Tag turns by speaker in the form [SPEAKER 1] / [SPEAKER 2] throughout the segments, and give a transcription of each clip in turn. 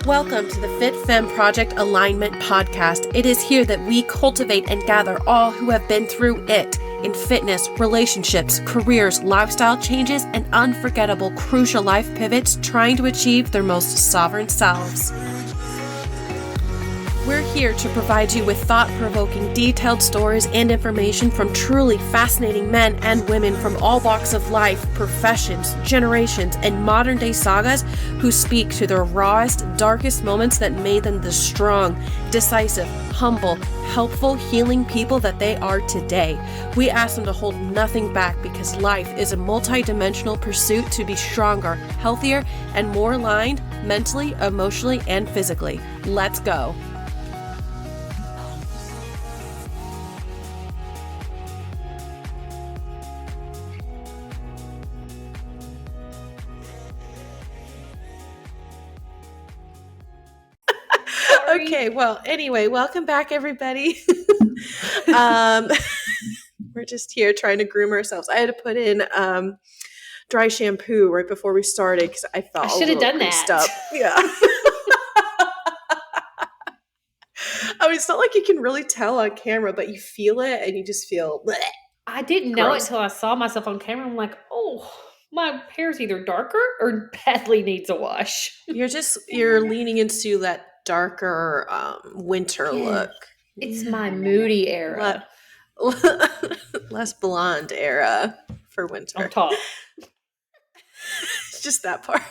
[SPEAKER 1] Welcome to the Fit Femme Project Alignment Podcast. It is here that we cultivate and gather all who have been through it in fitness, relationships, careers, lifestyle changes, and unforgettable crucial life pivots trying to achieve their most sovereign selves. We're here to provide you with thought-provoking, detailed stories and information from truly fascinating men and women from all walks of life, professions, generations, and modern-day sagas who speak to their rawest, darkest moments that made them the strong, decisive, humble, helpful, healing people that they are today. We ask them to hold nothing back because life is a multi-dimensional pursuit to be stronger, healthier, and more aligned mentally, emotionally, and physically. Let's go. Okay, well, anyway, welcome back, everybody. We're just here trying to groom ourselves. I had to put in dry shampoo right before we started because I felt
[SPEAKER 2] I should have done
[SPEAKER 1] creased
[SPEAKER 2] that.
[SPEAKER 1] up. Yeah. I mean, it's not like you can really tell on camera, but you feel it and you just feel bleh.
[SPEAKER 2] I didn't know it
[SPEAKER 1] Gross.
[SPEAKER 2] until I saw myself on camera. I'm like, oh, my hair's either darker or badly needs a wash.
[SPEAKER 1] You're leaning into that darker winter look.
[SPEAKER 2] It's my moody era.
[SPEAKER 1] Less blonde era for winter.
[SPEAKER 2] On top.
[SPEAKER 1] It's just that part.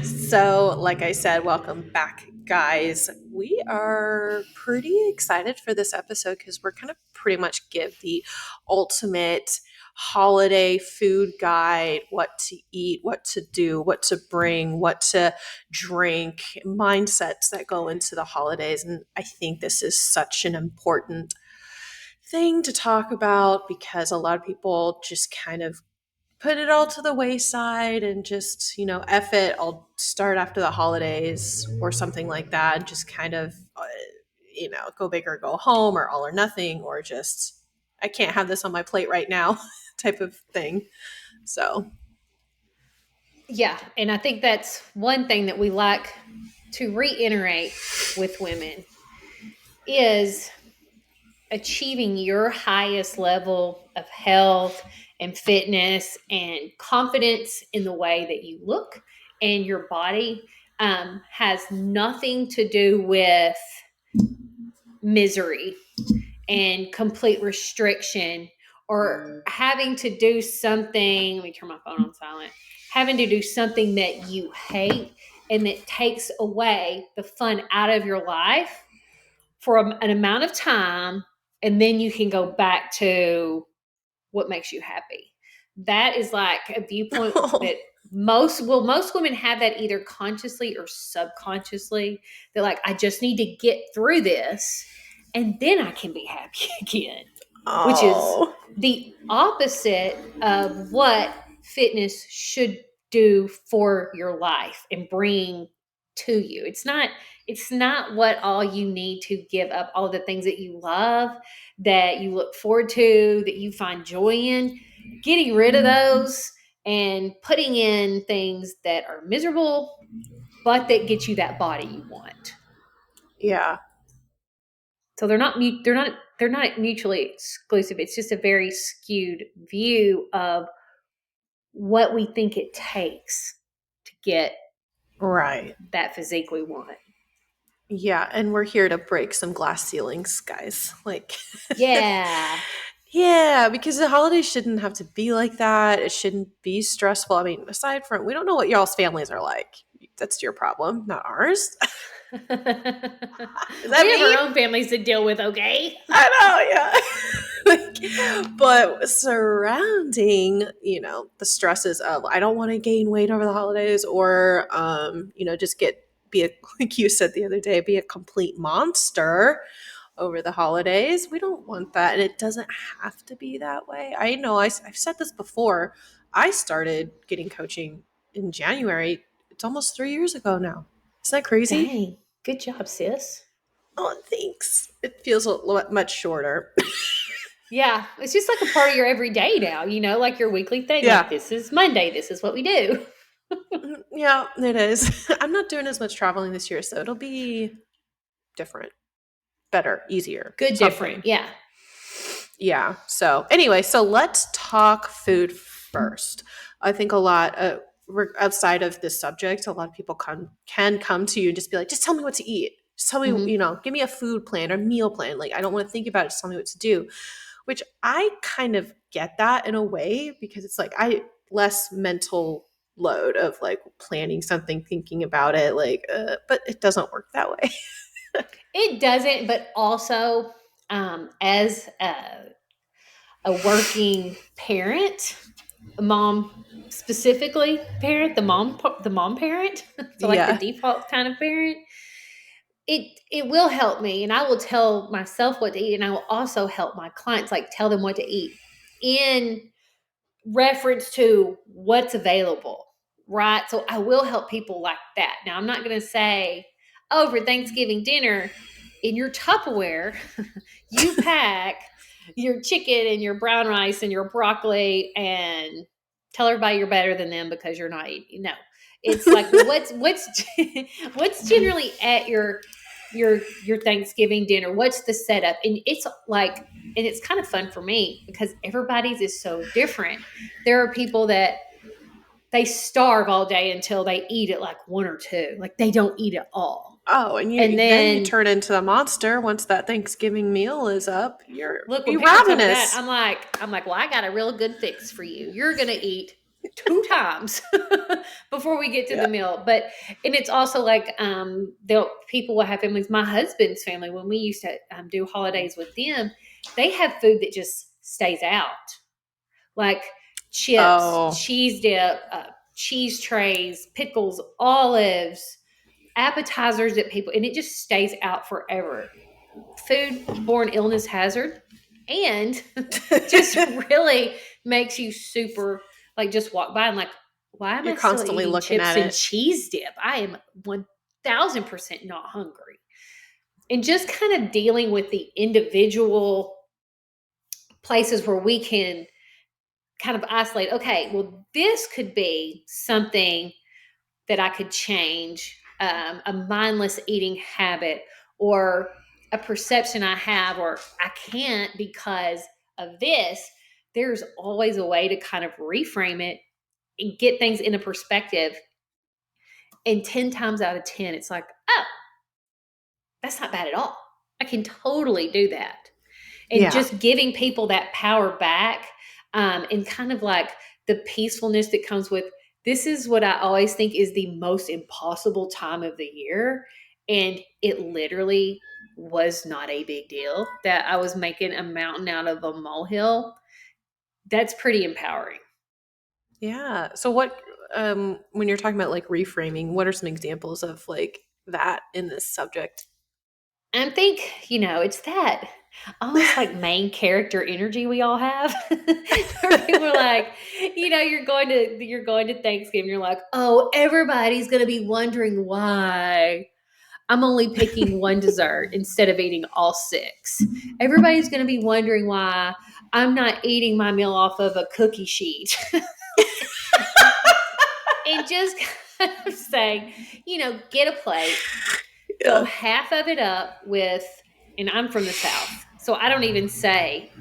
[SPEAKER 1] So like I said, welcome back, guys. We are pretty excited for this episode because we're kind of pretty much give the ultimate holiday food guide, what to eat, what to do, what to bring, what to drink, mindsets that go into the holidays. And I think this is such an important thing to talk about because a lot of people just kind of put it all to the wayside and just, F it, I'll start after the holidays or something like that. And just kind of, go big or go home or all or nothing or just, I can't have this on my plate right now type of thing. So.
[SPEAKER 2] Yeah. And I think that's one thing that we like to reiterate with women is achieving your highest level of health and fitness and confidence in the way that you look and your body has nothing to do with misery and complete restriction or having to do something. Let me turn my phone on silent. Having to do something that you hate and that takes away the fun out of your life for an amount of time, and then you can go back to what makes you happy. That is like a viewpoint that most women have that either consciously or subconsciously. They're like, I just need to get through this and then I can be happy again.
[SPEAKER 1] Oh.
[SPEAKER 2] Which is the opposite of what fitness should do for your life and bring to you. It's not what all you need to give up, all the things that you love, that you look forward to, that you find joy in. Getting rid of those and putting in things that are miserable, but that get you that body you want.
[SPEAKER 1] Yeah.
[SPEAKER 2] So they're not mutually exclusive. It's just a very skewed view of what we think it takes to get
[SPEAKER 1] right
[SPEAKER 2] that physique we want.
[SPEAKER 1] Yeah, and we're here to break some glass ceilings, guys. Like,
[SPEAKER 2] yeah.
[SPEAKER 1] Yeah, because the holidays shouldn't have to be like that. It shouldn't be stressful. I mean, aside from, we don't know what y'all's families are like. That's your problem, not ours.
[SPEAKER 2] We have our own families to deal with, okay?
[SPEAKER 1] I know, yeah. But surrounding, the stresses of, I don't want to gain weight over the holidays or, just like you said the other day, be a complete monster over the holidays. We don't want that. And it doesn't have to be that way. I know I've said this before. I started getting coaching in January. It's almost 3 years ago now. Isn't that crazy?
[SPEAKER 2] Dang. Good job, sis.
[SPEAKER 1] Oh, thanks. It feels much shorter.
[SPEAKER 2] Yeah. It's just like a part of your everyday now, like your weekly thing.
[SPEAKER 1] Yeah.
[SPEAKER 2] Like, this is Monday. This is what we do.
[SPEAKER 1] Yeah, it is. I'm not doing as much traveling this year, so it'll be different, better, easier,
[SPEAKER 2] Good, different.
[SPEAKER 1] something.
[SPEAKER 2] Yeah.
[SPEAKER 1] Yeah. So anyway, so let's talk food first. I think a lot outside of this subject, a lot of people can come to you and just be like, just tell me what to eat. Just tell me,
[SPEAKER 2] Hmm.
[SPEAKER 1] give me a food plan or meal plan. Like I don't want to think about it. Just tell me what to do. Which I kind of get that in a way because it's like I less mental load of like planning something, thinking about it, like, but it doesn't work that way.
[SPEAKER 2] It doesn't, but also as a working parent, a mom specifically parent, the mom parent, so like the
[SPEAKER 1] Yeah.
[SPEAKER 2] default kind of parent, it will help me, and I will tell myself what to eat, and I will also help my clients, like tell them what to eat in reference to what's available, right? So I will help people like that. Now, I'm not going to say, oh, for Thanksgiving dinner in your Tupperware, you pack your chicken and your brown rice and your broccoli and tell everybody you're better than them because you're not eating. No, it's like, well, what's what's generally at your Thanksgiving dinner? What's the setup? And it's like, and it's kind of fun for me because everybody's is so different. There are people that they starve all day until they eat at like one or two, like they don't eat at all.
[SPEAKER 1] Oh, and
[SPEAKER 2] And
[SPEAKER 1] you
[SPEAKER 2] then
[SPEAKER 1] turn into a monster once that Thanksgiving meal is up. You're
[SPEAKER 2] look, when
[SPEAKER 1] you
[SPEAKER 2] people tell me that,
[SPEAKER 1] ravenous.
[SPEAKER 2] I'm like, well, I got a real good fix for you. You're gonna eat two times before we get to
[SPEAKER 1] Yeah.
[SPEAKER 2] the meal. But and it's also like they'll people will have families. My husband's family, when we used to do holidays with them, they have food that just stays out, like chips,
[SPEAKER 1] Oh,
[SPEAKER 2] cheese dip, cheese trays, pickles, olives, appetizers that people, and it just stays out forever. Food-borne illness hazard, and just really makes you super, like, just walk by and like, why am
[SPEAKER 1] you're
[SPEAKER 2] I still
[SPEAKER 1] constantly
[SPEAKER 2] eating
[SPEAKER 1] looking
[SPEAKER 2] chips
[SPEAKER 1] at
[SPEAKER 2] and
[SPEAKER 1] it.
[SPEAKER 2] cheese dip? I am 1000% not hungry. And just kind of dealing with the individual places where we can kind of isolate, okay, well, this could be something that I could change, a mindless eating habit, or a perception I have, or I can't because of this. There's always a way to kind of reframe it and get things in a perspective. And 10 times out of 10, it's like, oh, that's not bad at all. I can totally do that. And
[SPEAKER 1] Yeah.
[SPEAKER 2] just giving people that power back, and kind of like the peacefulness that comes with, this is what I always think is the most impossible time of the year, and it literally was not a big deal that I was making a mountain out of a molehill. That's pretty empowering.
[SPEAKER 1] Yeah. So what when you're talking about like reframing, what are some examples of like that in this subject?
[SPEAKER 2] I think, it's that almost like main character energy we all have. Where people are like, you're going to Thanksgiving, you're like, oh, everybody's gonna be wondering why I'm only picking one dessert instead of eating all six. Everybody's gonna be wondering why I'm not eating my meal off of a cookie sheet. And just kind of saying, get a plate, fill
[SPEAKER 1] Yeah.
[SPEAKER 2] half of it up with, and I'm from the South, so I don't even say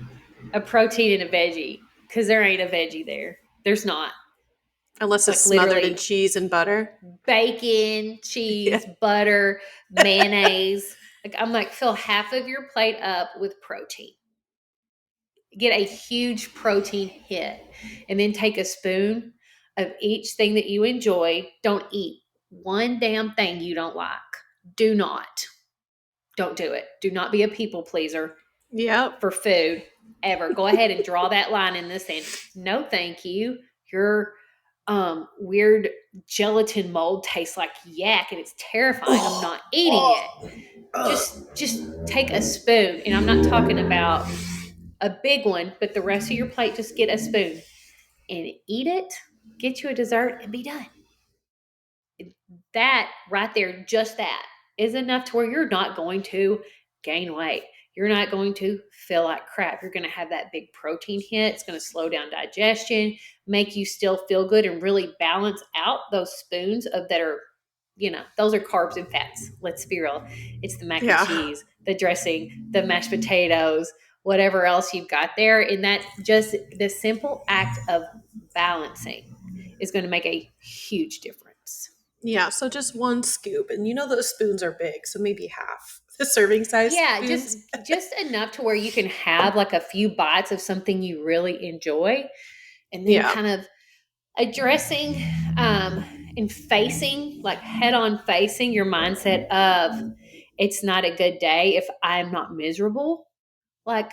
[SPEAKER 2] a protein and a veggie because there ain't a veggie there. There's not.
[SPEAKER 1] Unless
[SPEAKER 2] It's
[SPEAKER 1] it's
[SPEAKER 2] like
[SPEAKER 1] smothered in
[SPEAKER 2] literally
[SPEAKER 1] cheese and butter.
[SPEAKER 2] bacon,
[SPEAKER 1] Yeah.
[SPEAKER 2] cheese, butter, mayonnaise. Like, I'm like, fill half of your plate up with protein. Get a huge protein hit, and then take a spoon of each thing that you enjoy. Don't eat one damn thing you don't like. Do not. Don't do it. Do not be a people pleaser
[SPEAKER 1] Yep.
[SPEAKER 2] for food ever. Go ahead and draw that line in the sand. No, thank you. Your weird gelatin mold tastes like yak and it's terrifying. I'm not eating it. Just take a spoon, and I'm not talking about a big one, but the rest of your plate, just get a spoon and eat it. Get you a dessert and be done. That right there, just that is enough to where you're not going to gain weight. you're not going to feel like crap. You're going to have that big protein hit. It's going to slow down digestion, make you still feel good, and really balance out those spoons of that are, those are carbs and fats. Let's be real. It's the mac and
[SPEAKER 1] Yeah.
[SPEAKER 2] cheese, the dressing, the mashed potatoes, whatever else you've got there. And that just the simple act of balancing is going to make a huge difference.
[SPEAKER 1] Yeah, so just one scoop. And those spoons are big, so maybe half the serving size
[SPEAKER 2] Yeah, just
[SPEAKER 1] spoons.
[SPEAKER 2] just enough to where you can have like a few bites of something you really enjoy, and then
[SPEAKER 1] Yeah.
[SPEAKER 2] kind of addressing um and facing, like head on facing your mindset of it's not a good day if I'm not miserable. Like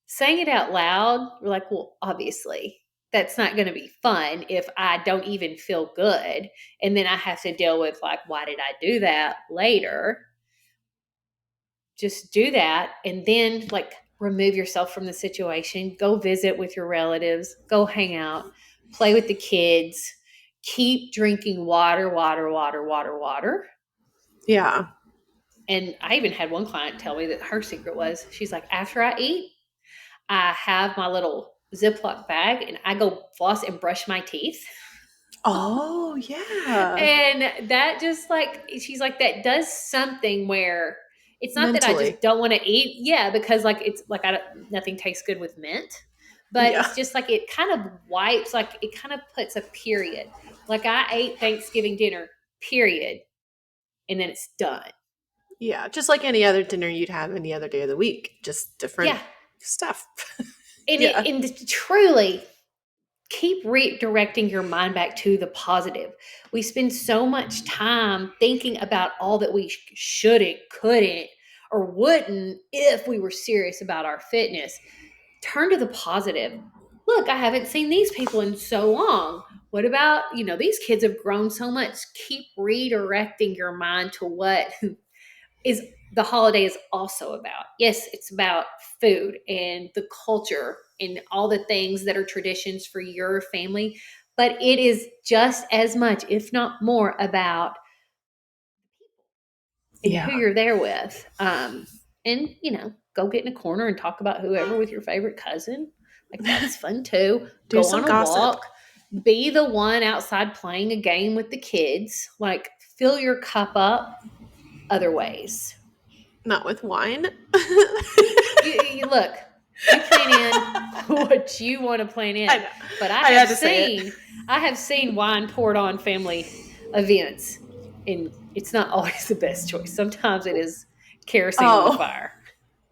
[SPEAKER 2] saying it out loud, we're like, well, obviously that's not going to be fun if I don't even feel good, and then I have to deal with like, why did I do that later? Just do that, and then like remove yourself from the situation. Go visit with your relatives, go hang out, play with the kids, keep drinking water, water, water, water, water.
[SPEAKER 1] Yeah.
[SPEAKER 2] And I even had one client tell me that her secret was, she's like, after I eat, I have my little Ziploc bag and I go floss and brush my teeth.
[SPEAKER 1] Oh, yeah.
[SPEAKER 2] And that just like, she's like, that does something where it's not that I just
[SPEAKER 1] Mentally.
[SPEAKER 2] don't want to eat. Yeah, because like it's like nothing tastes good with mint, but
[SPEAKER 1] Yeah.
[SPEAKER 2] it's just like it kind of wipes, like it kind of puts a period. Like I ate Thanksgiving dinner, period, and then it's done.
[SPEAKER 1] Yeah. Just like any other dinner you'd have any other day of the week, just different
[SPEAKER 2] Yeah,
[SPEAKER 1] stuff.
[SPEAKER 2] and
[SPEAKER 1] Yeah.
[SPEAKER 2] and truly keep redirecting your mind back to the positive. We spend so much time thinking about all that we shouldn't, couldn't, or wouldn't if we were serious about our fitness. Turn to the positive. Look, I haven't seen these people in so long. What about, these kids have grown so much. Keep redirecting your mind to what is the holiday is also about. Yes, it's about food and the culture and all the things that are traditions for your family, but it is just as much, if not more, about and who
[SPEAKER 1] Yeah.
[SPEAKER 2] you're there with. And go get in a corner and talk about whoever with your favorite cousin. Like that's fun too.
[SPEAKER 1] Do
[SPEAKER 2] Go
[SPEAKER 1] some
[SPEAKER 2] on a
[SPEAKER 1] gossip.
[SPEAKER 2] walk. Be the one outside playing a game with the kids. Like fill your cup up other ways.
[SPEAKER 1] Not with wine.
[SPEAKER 2] You look, you plan in what you want to plan
[SPEAKER 1] I
[SPEAKER 2] in,
[SPEAKER 1] know.
[SPEAKER 2] but I
[SPEAKER 1] I
[SPEAKER 2] have
[SPEAKER 1] had to say it.
[SPEAKER 2] seen I have seen wine poured on family events, and it's not always the best choice. Sometimes it is kerosene on the
[SPEAKER 1] Oh,
[SPEAKER 2] fire.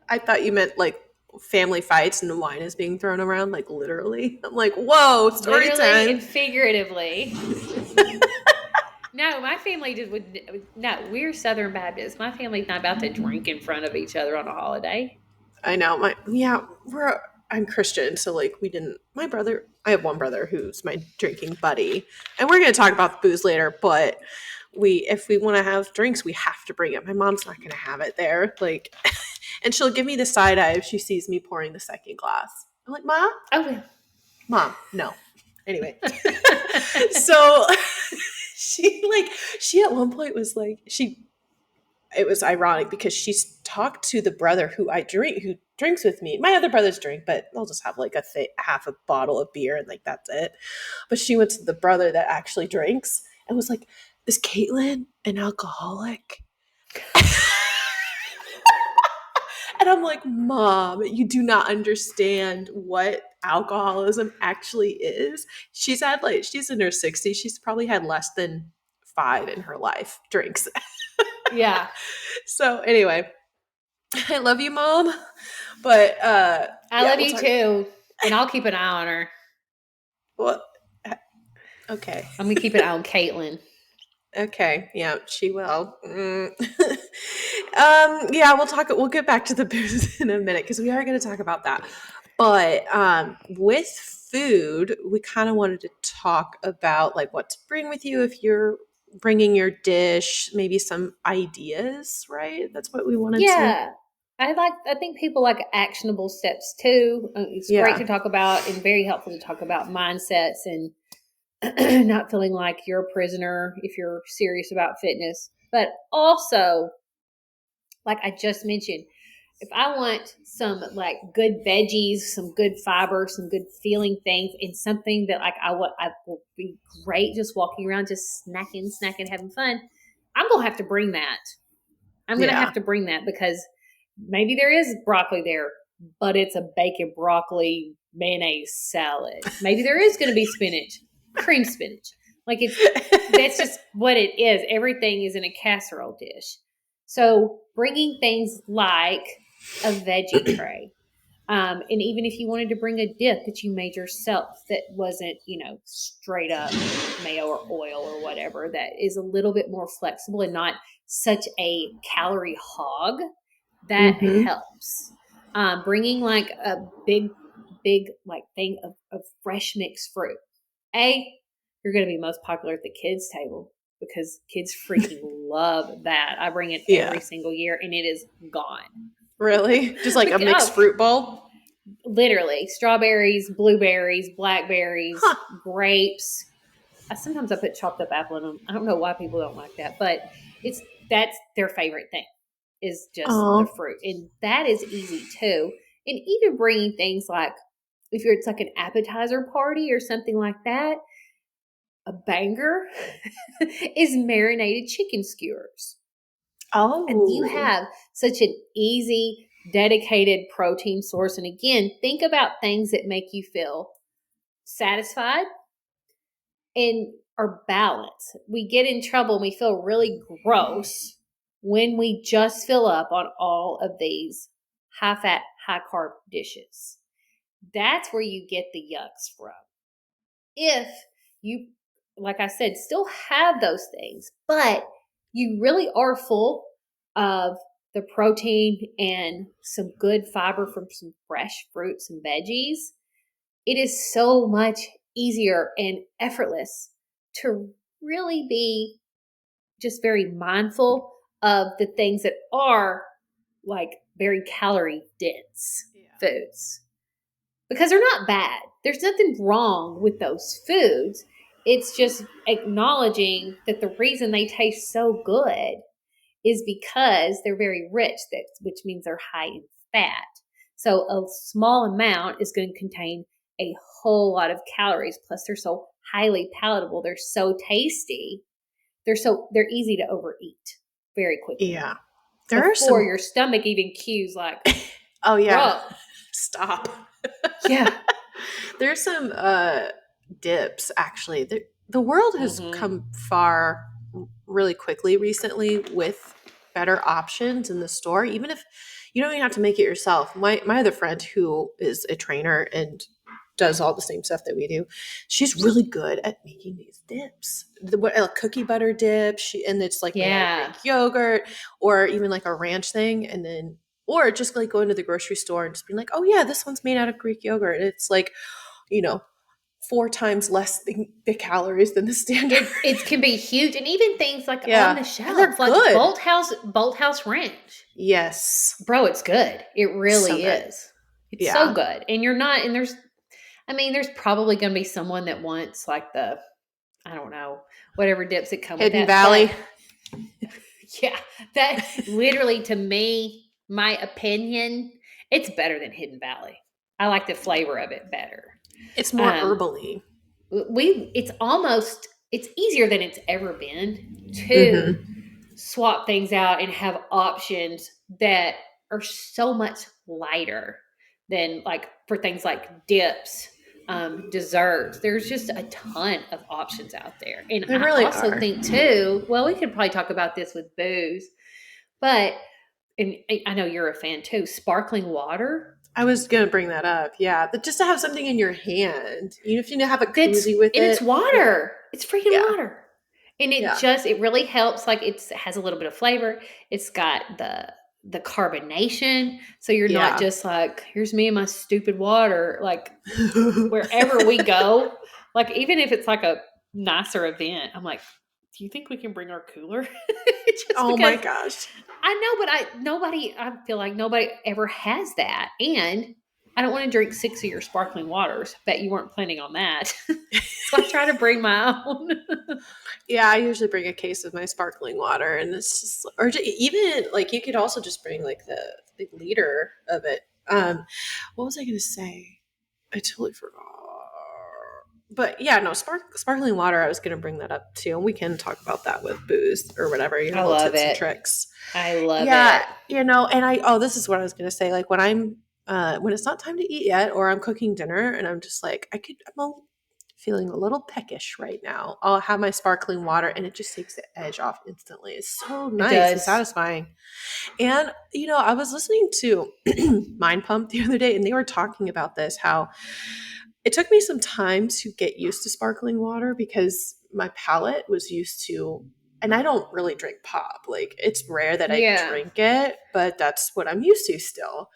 [SPEAKER 1] I thought you meant like family fights and wine is being thrown around, like literally. I'm like, whoa, story
[SPEAKER 2] Literally
[SPEAKER 1] time.
[SPEAKER 2] and figuratively. No, my family just would. No, we're Southern Baptists. My family's not about to drink in front of each other on a holiday.
[SPEAKER 1] I know. I'm Christian, so like we didn't. My brother, I have one brother who's my drinking buddy, and we're gonna talk about the booze later. But if we want to have drinks, we have to bring it. My mom's not gonna have it there, like, and she'll give me the side eye if she sees me pouring the second glass. I'm like,
[SPEAKER 2] Oh
[SPEAKER 1] mom, no. Anyway,
[SPEAKER 2] well.
[SPEAKER 1] so she at one point was like it was ironic because she's talked to the brother who drinks with me. My other brothers drink, but I'll just have like half a bottle of beer and like that's it. But she went to the brother that actually drinks and was like, "Is Caitlin an alcoholic?" And I'm like, "Mom, you do not understand what alcoholism actually is." She's in her 60s. She's probably had less than 5 in her life drinks.
[SPEAKER 2] Yeah,
[SPEAKER 1] So anyway, I love you, Mom. But
[SPEAKER 2] I
[SPEAKER 1] yeah,
[SPEAKER 2] love
[SPEAKER 1] we'll
[SPEAKER 2] you
[SPEAKER 1] talk.
[SPEAKER 2] too, and I'll keep an eye on her.
[SPEAKER 1] Well, okay.
[SPEAKER 2] I'm gonna keep an eye on Caitlin.
[SPEAKER 1] Okay. Yeah, she will. Yeah, we'll talk. We'll get back to the booze in a minute because we are going to talk about that. But with food, we kind of wanted to talk about like what to bring with you if you're bringing your dish, maybe some ideas, right? That's what we wanted to.
[SPEAKER 2] Yeah, I think people like actionable steps too. It's great
[SPEAKER 1] Yeah.
[SPEAKER 2] to talk about and very helpful to talk about mindsets and not feeling like you're a prisoner if you're serious about fitness. But also, like I just mentioned, If I want some like good veggies, some good fiber, some good feeling things, and something that like I will be great just walking around, just snacking, having fun, I'm gonna have to bring that. I'm gonna
[SPEAKER 1] Yeah.
[SPEAKER 2] have to bring that because maybe there is broccoli there, but it's a bacon broccoli mayonnaise salad. Maybe there is gonna be spinach, cream spinach. Like it's that's just what it is. Everything is in a casserole dish. So bringing things like a veggie tray, and even if you wanted to bring a dip that you made yourself that wasn't, straight up mayo or oil or whatever, that is a little bit more flexible and not such a calorie hog, that
[SPEAKER 1] Mm-hmm.
[SPEAKER 2] helps. Bringing like a big like thing of fresh mixed fruit. You're going to be most popular at the kids' table because kids freaking love that. I bring it every
[SPEAKER 1] Yeah.
[SPEAKER 2] single year and it is gone.
[SPEAKER 1] Really? Just like a mixed
[SPEAKER 2] Oh,
[SPEAKER 1] fruit bowl?
[SPEAKER 2] literally strawberries, blueberries, blackberries,
[SPEAKER 1] Huh.
[SPEAKER 2] grapes. Sometimes I put chopped up apple in them. I don't know why people don't like that, but that's their favorite thing is just the
[SPEAKER 1] Oh.
[SPEAKER 2] fruit, and that is easy too. And even bringing things like it's like an appetizer party or something like that, a banger is marinated chicken skewers. And you
[SPEAKER 1] Oh.
[SPEAKER 2] have such an easy, dedicated protein source. And again, think about things that make you feel satisfied and are balanced. We get in trouble and we feel really gross when we just fill up on all of these high fat, high carb dishes. That's where you get the yucks from. If you, like I said, still have those things, but you really are full of the protein and some good fiber from some fresh fruits and veggies, it is so much easier and effortless to really be just very mindful of the things that are like very calorie dense
[SPEAKER 1] Yeah.
[SPEAKER 2] foods because they're not bad. There's nothing wrong with those foods. It's just acknowledging that the reason they taste so good is because they're very rich, which means they're high in fat. So a small amount is going to contain a whole lot of calories. Plus, they're so highly palatable. They're so tasty. They're easy to overeat very quickly
[SPEAKER 1] Yeah. There are
[SPEAKER 2] before
[SPEAKER 1] some.
[SPEAKER 2] your stomach even cues like,
[SPEAKER 1] Oh, yeah.
[SPEAKER 2] bro,
[SPEAKER 1] Stop.
[SPEAKER 2] yeah.
[SPEAKER 1] There's some dips, actually. The world has
[SPEAKER 2] Mm-hmm.
[SPEAKER 1] come far really quickly recently with better options in the store, even if you don't even have to make it yourself. My other friend, who is a trainer and does all the same stuff that we do, she's really good at making these dips. A cookie butter dip, and it's like made out of Greek
[SPEAKER 2] Yeah.
[SPEAKER 1] yogurt, or even like a ranch thing, and then or just like going to the grocery store and just being like, oh yeah, this one's made out of Greek yogurt. It's like, you know, 4 times less the calories than the standard.
[SPEAKER 2] It can be huge, and even things like on
[SPEAKER 1] Yeah,
[SPEAKER 2] the
[SPEAKER 1] and they're
[SPEAKER 2] shelf, like
[SPEAKER 1] good.
[SPEAKER 2] Bolt House Ranch.
[SPEAKER 1] Yes,
[SPEAKER 2] Bro, it's good. It
[SPEAKER 1] so
[SPEAKER 2] really
[SPEAKER 1] good.
[SPEAKER 2] is. It's so
[SPEAKER 1] Yeah,
[SPEAKER 2] good. And you're not, and there's probably going to be someone that wants like I don't know, whatever dips that come with
[SPEAKER 1] Hidden
[SPEAKER 2] that. But
[SPEAKER 1] Valley.
[SPEAKER 2] yeah, that literally to me, my opinion, it's better than Hidden Valley. I like the flavor of it better.
[SPEAKER 1] It's more
[SPEAKER 2] Um,
[SPEAKER 1] herbally.
[SPEAKER 2] it's easier than it's ever been to
[SPEAKER 1] Mm-hmm.
[SPEAKER 2] swap things out and have options that are so much lighter than like for things like dips, desserts. There's just a ton of options out there. And
[SPEAKER 1] They
[SPEAKER 2] I
[SPEAKER 1] really
[SPEAKER 2] also
[SPEAKER 1] are.
[SPEAKER 2] think too, well, we could probably talk about this with booze, but and I know you're a fan too, sparkling water.
[SPEAKER 1] I was gonna bring that up. Yeah, but just to have something in your hand, even if you have a
[SPEAKER 2] That's
[SPEAKER 1] koozie with
[SPEAKER 2] and it's
[SPEAKER 1] it. Yeah,
[SPEAKER 2] water. It's freaking
[SPEAKER 1] yeah,
[SPEAKER 2] water. And
[SPEAKER 1] yeah,
[SPEAKER 2] it really helps. Like it has a little bit of flavor. It's got the carbonation. So you're not
[SPEAKER 1] yeah.
[SPEAKER 2] just like, here's me and my stupid water. Like wherever we go, like even if it's like a nicer event, I'm like, do you think we can bring our cooler? Just
[SPEAKER 1] Oh my
[SPEAKER 2] because
[SPEAKER 1] gosh.
[SPEAKER 2] I know, but I feel like nobody ever has that. And I don't want to drink 6 of your sparkling waters. Bet you weren't planning on that. So I try to bring my own.
[SPEAKER 1] Yeah, I usually bring a case of my sparkling water, and it's just, or even like you could also just bring like the big liter of it. What was I going to say? I totally forgot. But yeah, no, sparkling water. I was going to bring that up too, and we can talk about that with booze or whatever your
[SPEAKER 2] I
[SPEAKER 1] little
[SPEAKER 2] love
[SPEAKER 1] tips and
[SPEAKER 2] it.
[SPEAKER 1] tricks.
[SPEAKER 2] I love
[SPEAKER 1] Yeah,
[SPEAKER 2] it.
[SPEAKER 1] and this is what I was going to say. Like when it's not time to eat yet, or I'm cooking dinner, and I'm just like, feeling a little peckish right now. I'll have my sparkling water, and it just takes the edge off instantly. It's so
[SPEAKER 2] It
[SPEAKER 1] nice and
[SPEAKER 2] does.
[SPEAKER 1] satisfying. And I was listening to Mind Pump the other day, and they were talking about this, how it took me some time to get used to sparkling water because my palate was used to, and I don't really drink pop. Like, it's rare that I
[SPEAKER 2] Yeah.
[SPEAKER 1] drink it, but that's what I'm used to still.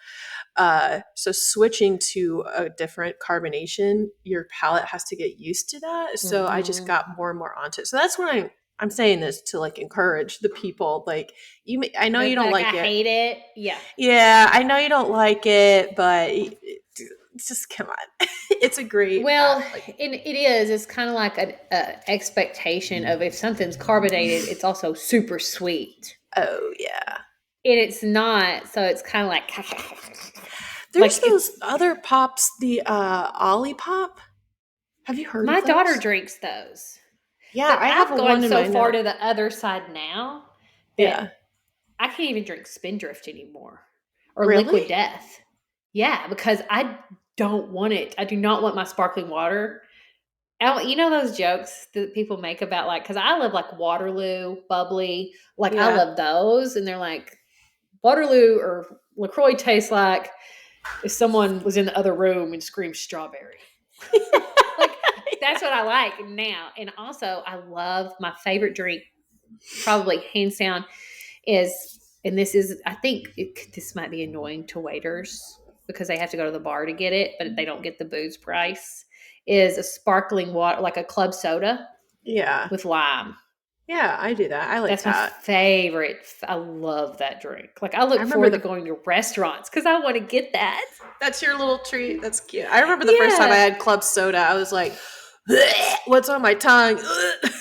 [SPEAKER 1] So switching to a different carbonation, your palate has to get used to that. So I just
[SPEAKER 2] Hmm.
[SPEAKER 1] got more and more onto it. So that's why I'm saying this to like encourage the people. Like, I know you
[SPEAKER 2] But
[SPEAKER 1] don't
[SPEAKER 2] like I
[SPEAKER 1] like it.
[SPEAKER 2] hate it. Yeah.
[SPEAKER 1] Yeah, I know you don't like it, but just come on. It's a great
[SPEAKER 2] Well,
[SPEAKER 1] like.
[SPEAKER 2] and it is. It's kind of like an expectation of if something's carbonated, it's also super sweet,
[SPEAKER 1] Oh yeah.
[SPEAKER 2] and it's not. So it's kind of like
[SPEAKER 1] There's
[SPEAKER 2] like
[SPEAKER 1] those other pops, the Ollie Pop. Have you heard
[SPEAKER 2] my
[SPEAKER 1] of
[SPEAKER 2] daughter
[SPEAKER 1] those?
[SPEAKER 2] drinks those.
[SPEAKER 1] Yeah,
[SPEAKER 2] But
[SPEAKER 1] I have
[SPEAKER 2] I've
[SPEAKER 1] a
[SPEAKER 2] gone
[SPEAKER 1] one in
[SPEAKER 2] so
[SPEAKER 1] my
[SPEAKER 2] far
[SPEAKER 1] note.
[SPEAKER 2] to the other side now that
[SPEAKER 1] Yeah.
[SPEAKER 2] I can't even drink Spindrift anymore or Liquid
[SPEAKER 1] Really?
[SPEAKER 2] Death. Yeah, because I don't want it. I do not want my sparkling water. You know those jokes that people make about like, because I love like Waterloo, bubbly, like I
[SPEAKER 1] Yeah.
[SPEAKER 2] love those, and they're like Waterloo or Lacroix tastes like if someone was in the other room and screamed strawberry. Like that's what I like now, and also I love my favorite drink, probably hands down, is, and this is, I think this might be annoying to waiters because they have to go to the bar to get it, but they don't get the booze price, is a sparkling water, like a club soda
[SPEAKER 1] Yeah.
[SPEAKER 2] with lime.
[SPEAKER 1] Yeah, I do that. I like
[SPEAKER 2] That's my
[SPEAKER 1] that.
[SPEAKER 2] favorite. I love that drink. Like I
[SPEAKER 1] I
[SPEAKER 2] look
[SPEAKER 1] remember
[SPEAKER 2] forward to
[SPEAKER 1] the
[SPEAKER 2] going to restaurants because I want to get that.
[SPEAKER 1] That's your little treat. That's cute. I remember the first time I
[SPEAKER 2] Yeah.
[SPEAKER 1] had club soda, I was like, "Bleh, what's on my tongue?" That was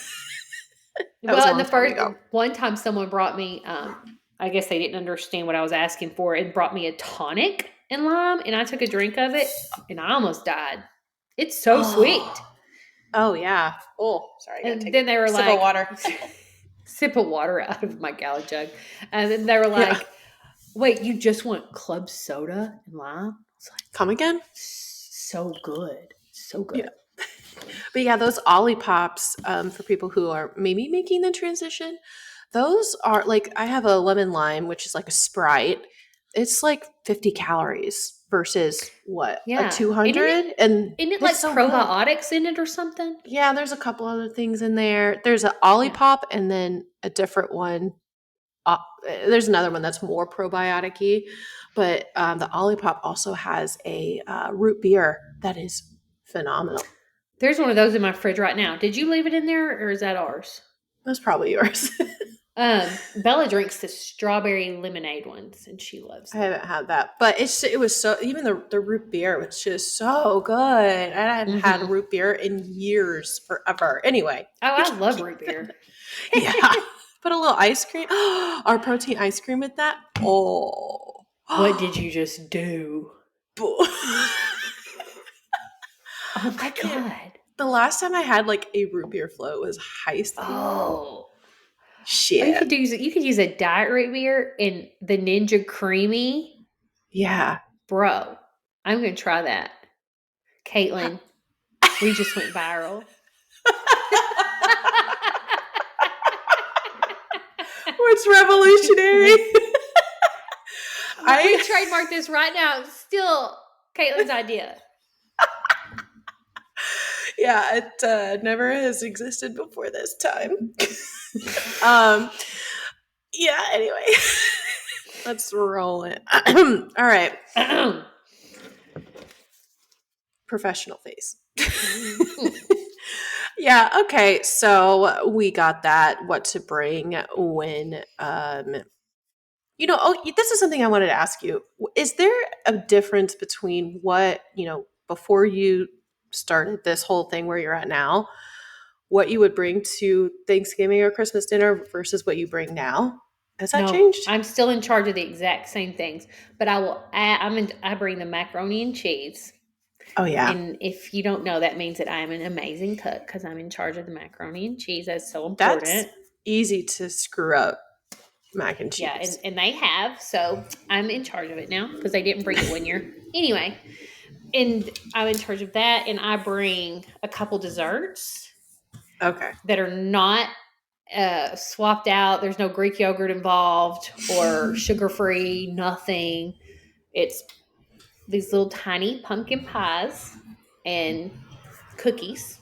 [SPEAKER 1] a
[SPEAKER 2] Well, and
[SPEAKER 1] long
[SPEAKER 2] the
[SPEAKER 1] time
[SPEAKER 2] first
[SPEAKER 1] ago.
[SPEAKER 2] one time someone brought me, I guess they didn't understand what I was asking for, and brought me a tonic and lime, and I took a drink of it, and I almost died. It's so sweet.
[SPEAKER 1] Oh. Oh yeah. Oh, sorry, I gotta
[SPEAKER 2] And
[SPEAKER 1] take a
[SPEAKER 2] then they were
[SPEAKER 1] sip of
[SPEAKER 2] like,
[SPEAKER 1] water.
[SPEAKER 2] sip of water out of my gallon jug, and then they were
[SPEAKER 1] Yeah.
[SPEAKER 2] like, "Wait, you just want club soda and lime?" I was like,
[SPEAKER 1] Come again?
[SPEAKER 2] so good, so
[SPEAKER 1] Yeah.
[SPEAKER 2] good.
[SPEAKER 1] But yeah, those Ollie Pops, for people who are maybe making the transition, those are like, I have a lemon lime, which is like a Sprite. It's like 50 calories versus what, a
[SPEAKER 2] Yeah, and
[SPEAKER 1] 200? And
[SPEAKER 2] isn't it
[SPEAKER 1] it's
[SPEAKER 2] like
[SPEAKER 1] so good.
[SPEAKER 2] probiotics in it or something?
[SPEAKER 1] Yeah, there's a couple other things in there. There's an Ollie
[SPEAKER 2] Yeah.
[SPEAKER 1] Pop and then a different one. There's another one that's more probiotic-y, but the Olipop also has a root beer that is phenomenal.
[SPEAKER 2] There's one of those in my fridge right now. Did you leave it in there or is that ours?
[SPEAKER 1] That's probably yours.
[SPEAKER 2] Bella drinks the strawberry lemonade ones and she loves
[SPEAKER 1] I
[SPEAKER 2] them.
[SPEAKER 1] haven't had that, but it was so, even the root beer was just so good. I hadn't had
[SPEAKER 2] Mm-hmm.
[SPEAKER 1] root beer in years, forever. Anyway,
[SPEAKER 2] Oh,
[SPEAKER 1] we
[SPEAKER 2] I
[SPEAKER 1] can
[SPEAKER 2] love
[SPEAKER 1] keep
[SPEAKER 2] root beer.
[SPEAKER 1] yeah. Put a little ice cream. Our protein ice cream with that. Oh.
[SPEAKER 2] What did you just do? Oh
[SPEAKER 1] I
[SPEAKER 2] my
[SPEAKER 1] can't.
[SPEAKER 2] God.
[SPEAKER 1] The last time I had like a root beer float was high school.
[SPEAKER 2] Oh. Oh,
[SPEAKER 1] Shit.
[SPEAKER 2] you could use a diet root beer and the Ninja Creamy.
[SPEAKER 1] Yeah.
[SPEAKER 2] Bro, I'm gonna try that. Caitlin, we just went viral.
[SPEAKER 1] What's revolutionary?
[SPEAKER 2] We
[SPEAKER 1] I
[SPEAKER 2] trademark this right now. It's still Caitlin's idea.
[SPEAKER 1] yeah, it never has existed before this time. um yeah, anyway. Let's roll it. All right. Professional face. Yeah, okay. So we got that, what to bring when This is something I wanted to ask you. Is there a difference between what, before you started this whole thing where you're at now, what you would bring to Thanksgiving or Christmas dinner versus what you bring now? Has that
[SPEAKER 2] No,
[SPEAKER 1] changed?
[SPEAKER 2] I'm still in charge of the exact same things, but I will add, I bring the macaroni and cheese.
[SPEAKER 1] Oh, yeah.
[SPEAKER 2] And if you don't know, that means that I am an amazing cook because I'm in charge of the macaroni and cheese. That's so
[SPEAKER 1] That's
[SPEAKER 2] important.
[SPEAKER 1] easy to screw up mac and
[SPEAKER 2] Yeah,
[SPEAKER 1] cheese.
[SPEAKER 2] and they have. So I'm in charge of it now because they didn't bring it one year. Anyway, and I'm in charge of that. And I bring a couple desserts
[SPEAKER 1] Okay.
[SPEAKER 2] that are not swapped out. There's no Greek yogurt involved or sugar free, nothing. It's these little tiny pumpkin pies and cookies.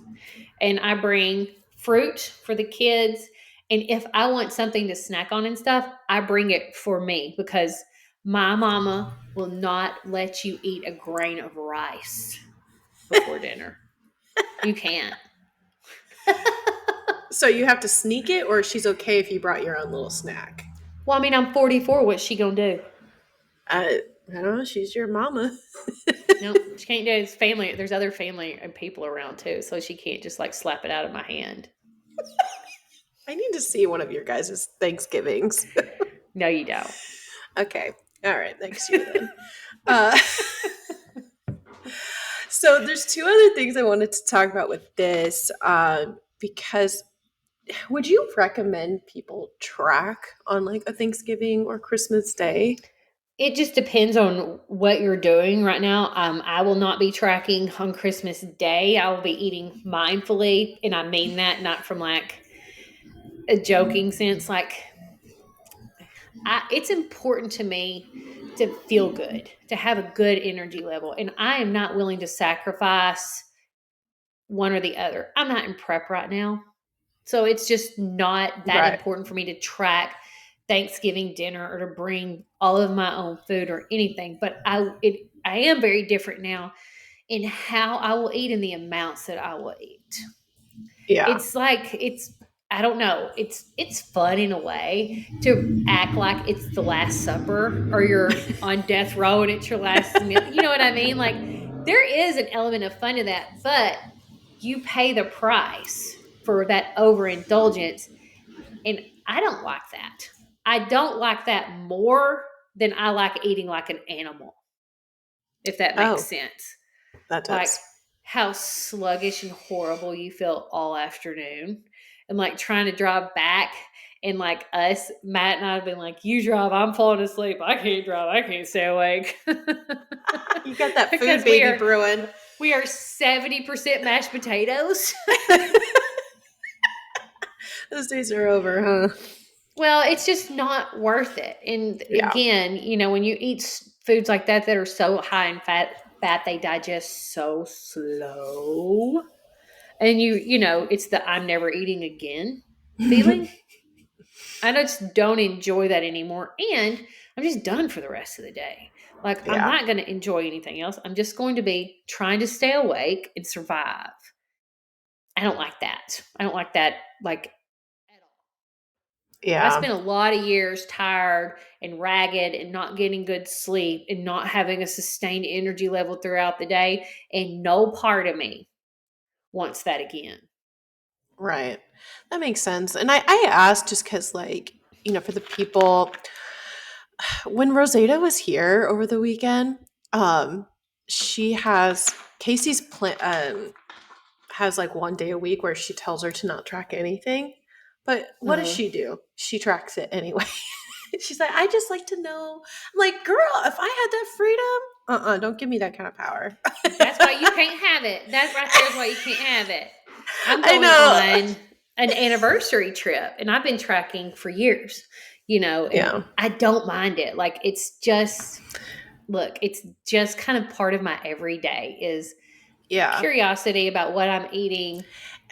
[SPEAKER 2] And I bring fruit for the kids. And if I want something to snack on and stuff, I bring it for me because my mama will not let you eat a grain of rice before dinner. You can't.
[SPEAKER 1] So you have to sneak it, or she's okay if you brought your own little snack?
[SPEAKER 2] Well, I mean, I'm 44. What's she gonna do?
[SPEAKER 1] I don't know. She's your mama.
[SPEAKER 2] No, she can't do it. It's family. There's other family and people around too, so she can't just like slap it out of my hand.
[SPEAKER 1] I need to see one of your guys' Thanksgivings.
[SPEAKER 2] No, you don't.
[SPEAKER 1] Okay. All right. Next year then. Uh, so there's two other things I wanted to talk about with this, because would you recommend people track on like a Thanksgiving or Christmas day?
[SPEAKER 2] It just depends on what you're doing right now. I will not be tracking on Christmas Day. I will be eating mindfully, and I mean that not from like a joking sense. Like, it's important to me to feel good, to have a good energy level, and I am not willing to sacrifice one or the other. I'm not in prep right now, so it's just not that
[SPEAKER 1] Right.
[SPEAKER 2] important for me to track Thanksgiving dinner or to bring all of my own food or anything. But I am very different now in how I will eat and the amounts that I will eat.
[SPEAKER 1] Yeah.
[SPEAKER 2] It's like I don't know. It's fun in a way to act like it's the last supper or you're on death row and it's your last meal. You know what I mean? Like there is an element of fun to that, but you pay the price for that overindulgence. And I don't like that. I don't like that more than I like eating like an animal, if that makes
[SPEAKER 1] Oh,
[SPEAKER 2] sense.
[SPEAKER 1] that
[SPEAKER 2] Like
[SPEAKER 1] does.
[SPEAKER 2] how sluggish and horrible you feel all afternoon. And like trying to drive back and like us, Matt and I have been like, you drive, I'm falling asleep. I can't drive, I can't stay awake.
[SPEAKER 1] You got that food
[SPEAKER 2] Because
[SPEAKER 1] baby brewing.
[SPEAKER 2] we are 70% mashed potatoes.
[SPEAKER 1] Those days are over, huh?
[SPEAKER 2] Well, it's just not worth it. And
[SPEAKER 1] Yeah.
[SPEAKER 2] again, when you eat foods like that are so high in fat they digest so slow. And it's the I'm never eating again feeling. I just don't enjoy that anymore. And I'm just done for the rest of the day. Like, I'm
[SPEAKER 1] Yeah.
[SPEAKER 2] not going to enjoy anything else. I'm just going to be trying to stay awake and survive. I don't like that. I don't like that, like, at all. I
[SPEAKER 1] Yeah.
[SPEAKER 2] spent a lot of years tired and ragged and not getting good sleep and not having a sustained energy level throughout the day. And no part of me wants that again.
[SPEAKER 1] Right. That makes sense. And I asked just because, like, for the people, when Rosita was here over the weekend, she has Casey's has like one day a week where she tells her to not track anything. But what does
[SPEAKER 2] Uh,
[SPEAKER 1] she do? She tracks it anyway. She's like, I just like to know. I'm like, girl, if I had that freedom, don't give me that kind of power.
[SPEAKER 2] that's why you can't have it. That right there is why you can't have it. I'm
[SPEAKER 1] I
[SPEAKER 2] going
[SPEAKER 1] know.
[SPEAKER 2] on an anniversary trip and I've been tracking for years, and
[SPEAKER 1] Yeah.
[SPEAKER 2] I don't mind it. Like it's just kind of part of my everyday is
[SPEAKER 1] Yeah.
[SPEAKER 2] curiosity about what I'm eating.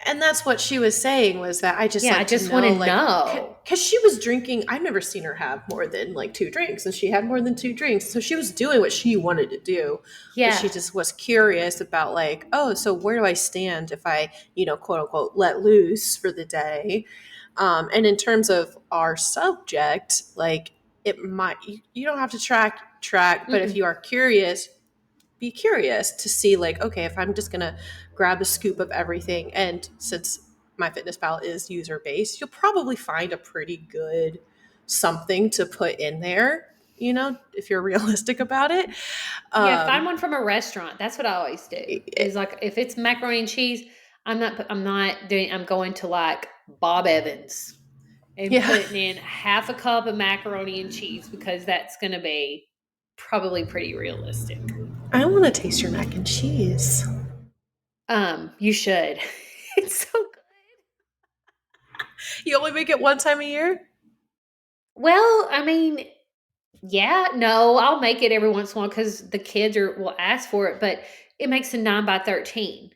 [SPEAKER 1] And that's what she was saying, was that I just
[SPEAKER 2] Yeah, I
[SPEAKER 1] like to
[SPEAKER 2] just want
[SPEAKER 1] know,
[SPEAKER 2] to
[SPEAKER 1] like,
[SPEAKER 2] know.
[SPEAKER 1] because she was drinking. I've never seen her have more than like two drinks, and she had more than two drinks. So she was doing what she wanted to do, but
[SPEAKER 2] Yeah.
[SPEAKER 1] she just was curious about, like, oh, so where do I stand if I, quote unquote, let loose for the day? And in terms of our subject, like, it might, you don't have to track, but if
[SPEAKER 2] Mm-mm.
[SPEAKER 1] you are curious, be curious to see like, okay, if I'm just gonna grab a scoop of everything, and since MyFitnessPal is user based, you'll probably find a pretty good something to put in there, if you're realistic about it.
[SPEAKER 2] Yeah, find
[SPEAKER 1] um
[SPEAKER 2] one from a restaurant. That's what I always do. Is
[SPEAKER 1] it-
[SPEAKER 2] like if it's macaroni and cheese, I'm going to like Bob Evans and
[SPEAKER 1] yeah,
[SPEAKER 2] putting in half a cup of macaroni and cheese because that's going to be probably pretty realistic.
[SPEAKER 1] I want to taste your mac and cheese.
[SPEAKER 2] You should. It's so good.
[SPEAKER 1] You only make it one time a year?
[SPEAKER 2] Well, I mean, yeah, no, I'll make it every once in a while because the kids will ask for it, but it makes a 9 by 13.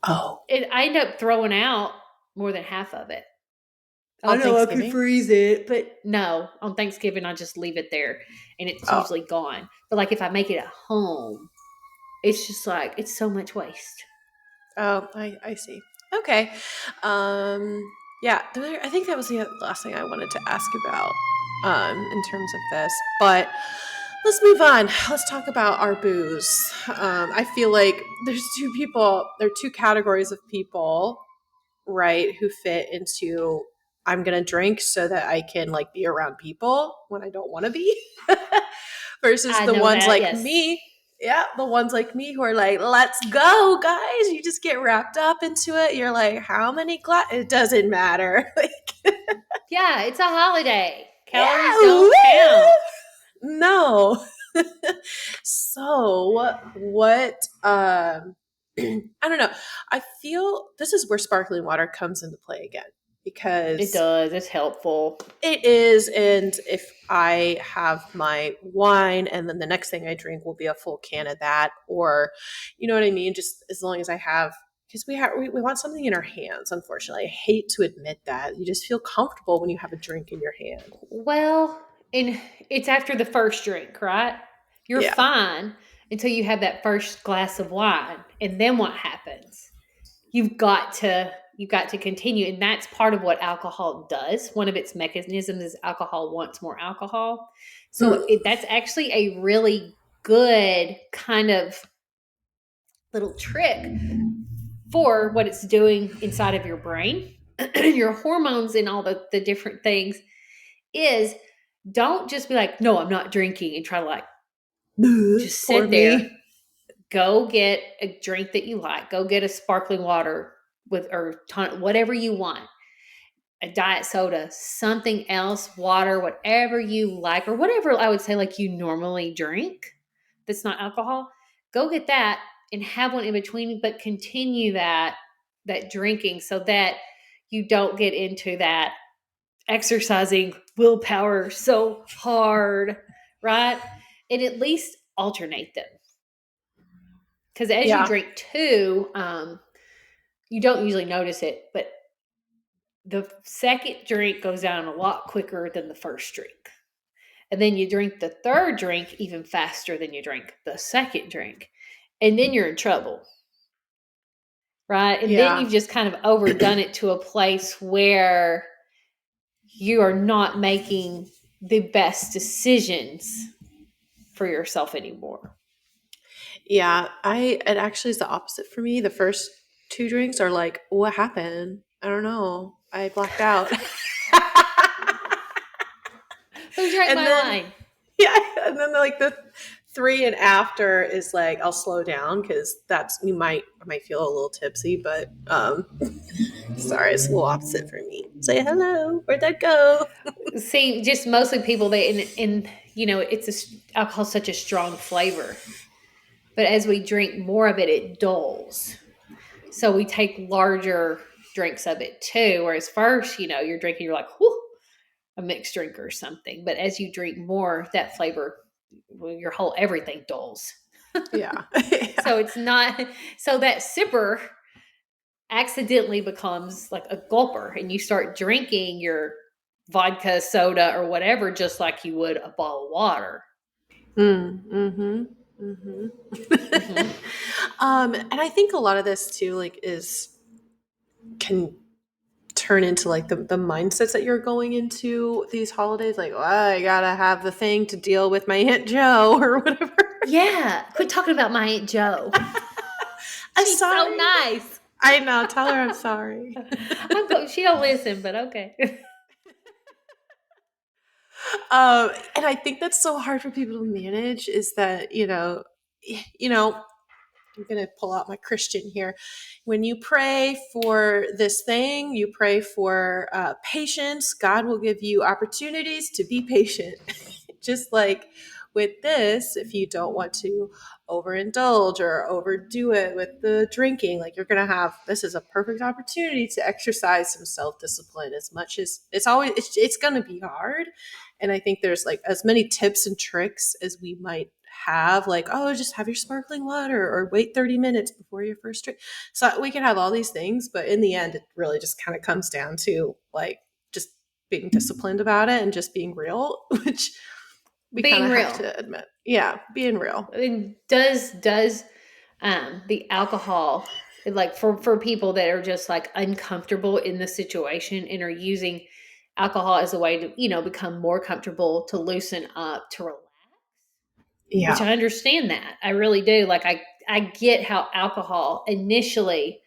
[SPEAKER 1] Oh,
[SPEAKER 2] I end up throwing out more than half of it.
[SPEAKER 1] I
[SPEAKER 2] On
[SPEAKER 1] know I could
[SPEAKER 2] Thanksgiving?
[SPEAKER 1] freeze it.
[SPEAKER 2] But no, on Thanksgiving, I just leave it there and it's
[SPEAKER 1] Oh,
[SPEAKER 2] usually gone. But like if I make it at home, it's just like, it's so much waste.
[SPEAKER 1] oh, I see. Okay. Um, yeah, I think that was the last thing I wanted to ask about in terms of this. But let's move on. Let's talk about our booze. I feel like there are two categories of people, right, who fit into I'm gonna drink so that I can like be around people when I don't want to be, versus
[SPEAKER 2] I
[SPEAKER 1] the
[SPEAKER 2] know
[SPEAKER 1] ones
[SPEAKER 2] that,
[SPEAKER 1] like
[SPEAKER 2] yes.
[SPEAKER 1] me. Yeah, the ones like me who are like, let's go, guys. You just get wrapped up into it. You're like, how many glass? It doesn't matter. Like,
[SPEAKER 2] Yeah, it's a holiday.
[SPEAKER 1] yeah,
[SPEAKER 2] Calories
[SPEAKER 1] woo!
[SPEAKER 2] don't count.
[SPEAKER 1] No. So what I don't know. I feel this is where sparkling water comes into play again,
[SPEAKER 2] It
[SPEAKER 1] because
[SPEAKER 2] does. It's helpful.
[SPEAKER 1] it is. And if I have my wine and then the next thing I drink will be a full can of that, or you know what I mean, just as long as I have, because we want something in our hands. Unfortunately, I hate to admit that. You just feel comfortable when you have a drink in your hand.
[SPEAKER 2] Well, and it's after the first drink, right? You're
[SPEAKER 1] Yeah.
[SPEAKER 2] fine until you have that first glass of wine. And then what happens? You've got to continue, and that's part of what alcohol does. One of its mechanisms is alcohol wants more alcohol. So
[SPEAKER 1] Hmm.
[SPEAKER 2] that's actually a really good kind of little trick for what it's doing inside of your brain, your hormones, and all the different things. Is don't just be like, no, I'm not drinking, and try to like just
[SPEAKER 1] Poor
[SPEAKER 2] sit there.
[SPEAKER 1] me.
[SPEAKER 2] Go get a drink that you like. Go get a sparkling water whatever you want, a diet soda, something else, water, whatever you like, or whatever I would say like you normally drink that's not alcohol. Go get that and have one in between, but continue that drinking so that you don't get into that exercising willpower so hard, right? And at least alternate them. Because as you
[SPEAKER 1] Yeah.
[SPEAKER 2] drink too, you don't usually notice it, but the second drink goes down a lot quicker than the first drink. And then you drink the third drink even faster than you drink the second drink. And then you're in trouble, right? And then
[SPEAKER 1] Yeah.
[SPEAKER 2] you've just kind of overdone it to a place where you are not making the best decisions for yourself anymore.
[SPEAKER 1] Yeah. It actually is the opposite for me. The first two drinks are like, what happened? I don't know. I blacked out.
[SPEAKER 2] Who drank
[SPEAKER 1] And
[SPEAKER 2] my
[SPEAKER 1] then
[SPEAKER 2] wine?
[SPEAKER 1] yeah, and then like the three and after is like I'll slow down because I might feel a little tipsy, but sorry, it's a little opposite for me. Say hello, where'd that go?
[SPEAKER 2] See, just mostly people that in alcohol's such a strong flavor, but as we drink more of it, it dulls. So we take larger drinks of it too. Whereas first, you're drinking, you're like, whew, a mixed drink or something. But as you drink more, that flavor, well, your whole everything dulls.
[SPEAKER 1] Yeah. Yeah.
[SPEAKER 2] So it's not, so that sipper accidentally becomes like a gulper and you start drinking your vodka, soda, or whatever, just like you would a bottle of water.
[SPEAKER 1] Mm-hmm. Mm-hmm.
[SPEAKER 2] Hmm.
[SPEAKER 1] And I think a lot of this too, like, can turn into like the mindsets that you're going into these holidays, like, oh, I gotta have the thing to deal with my Aunt Joe or whatever.
[SPEAKER 2] Yeah, quit talking about my Aunt Joe.
[SPEAKER 1] I'm
[SPEAKER 2] She's so
[SPEAKER 1] sorry.
[SPEAKER 2] nice.
[SPEAKER 1] I know. Tell her I'm sorry.
[SPEAKER 2] She don't listen, but okay.
[SPEAKER 1] And I think that's so hard for people to manage is that, you know, I'm going to pull out my Christian here. When you pray for this thing, you pray for patience. God will give you opportunities to be patient. Just like with this, if you don't want to overindulge or overdo it with the drinking, like you're going to have this is a perfect opportunity to exercise some self discipline as much as it's going to be hard. And I think there's like as many tips and tricks as we might have, like, oh, just have your sparkling water or wait 30 minutes before your first drink. So we can have all these things, but in the end, it really just kind of comes down to like just being disciplined about it and just being real, which we kind
[SPEAKER 2] Being
[SPEAKER 1] of have
[SPEAKER 2] real.
[SPEAKER 1] to admit. Yeah, being real.
[SPEAKER 2] I mean, does the alcohol, like for people that are just like uncomfortable in the situation and are using alcohol as a way to, become more comfortable, to loosen up, to relax, which
[SPEAKER 1] Yeah.
[SPEAKER 2] I understand that. I really do. Like I get how alcohol initially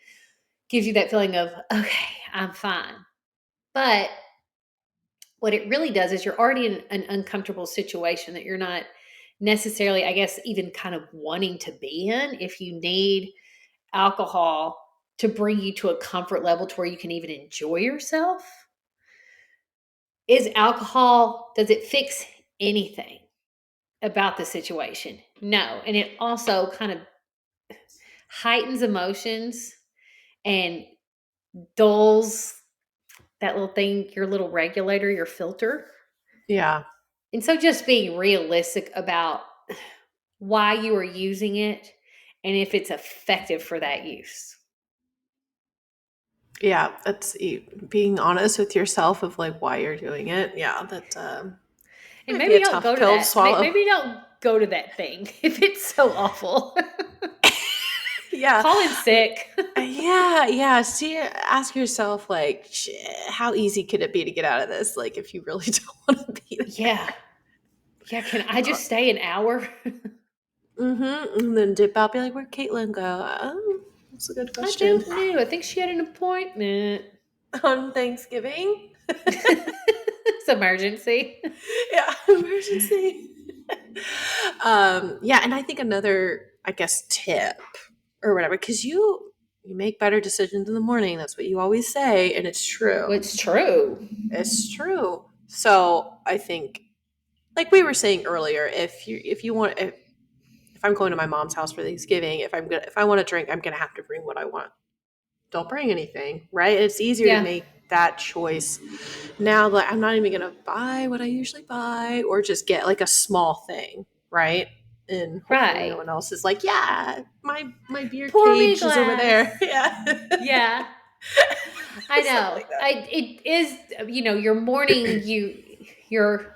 [SPEAKER 2] gives you that feeling of, okay, I'm fine. But what it really does is you're already in an uncomfortable situation that you're not necessarily, I guess, even kind of wanting to be in. If you need alcohol to bring you to a comfort level to where you can even enjoy yourself, does it fix anything about the situation? No. And it also kind of heightens emotions and dulls that little thing, your little regulator, your filter.
[SPEAKER 1] Yeah.
[SPEAKER 2] And so just being realistic about why you are using it and if it's effective for that use.
[SPEAKER 1] Yeah. That's being honest with yourself of like why you're doing it. Yeah. That
[SPEAKER 2] And
[SPEAKER 1] might be a
[SPEAKER 2] maybe don't
[SPEAKER 1] tough
[SPEAKER 2] go to
[SPEAKER 1] pill to
[SPEAKER 2] that.
[SPEAKER 1] swallow.
[SPEAKER 2] Maybe don't go to that thing if it's so awful.
[SPEAKER 1] Yeah.
[SPEAKER 2] Call in sick.
[SPEAKER 1] Yeah, yeah. See, ask yourself, like, how easy could it be to get out of this? Like, if you really don't want to be
[SPEAKER 2] Yeah.
[SPEAKER 1] there.
[SPEAKER 2] Yeah. Can I just stay an hour?
[SPEAKER 1] And then dip out, be like, where'd Caitlin go? That's a good
[SPEAKER 2] I
[SPEAKER 1] question.
[SPEAKER 2] don't know. I think she had an appointment.
[SPEAKER 1] On Thanksgiving?
[SPEAKER 2] It's emergency.
[SPEAKER 1] Yeah, emergency. Yeah, and I think another, I guess, tip or whatever, because you make better decisions in the morning. That's what you always say, and it's true.
[SPEAKER 2] It's true.
[SPEAKER 1] It's true. So I think, like we were saying earlier, if I'm going to my mom's house for Thanksgiving, if I want to drink, I'm gonna have to bring what I want. Don't bring anything, right? It's easier to
[SPEAKER 2] Yeah.
[SPEAKER 1] make that choice now that I'm not even gonna buy what I usually buy, or just get like a small thing, right? And hopefully no
[SPEAKER 2] Right.
[SPEAKER 1] one else is like, yeah, my beer
[SPEAKER 2] Pour me a
[SPEAKER 1] cage is over there.
[SPEAKER 2] glass.
[SPEAKER 1] Yeah.
[SPEAKER 2] Yeah. I
[SPEAKER 1] Something
[SPEAKER 2] know.
[SPEAKER 1] like that.
[SPEAKER 2] It is, your morning, you're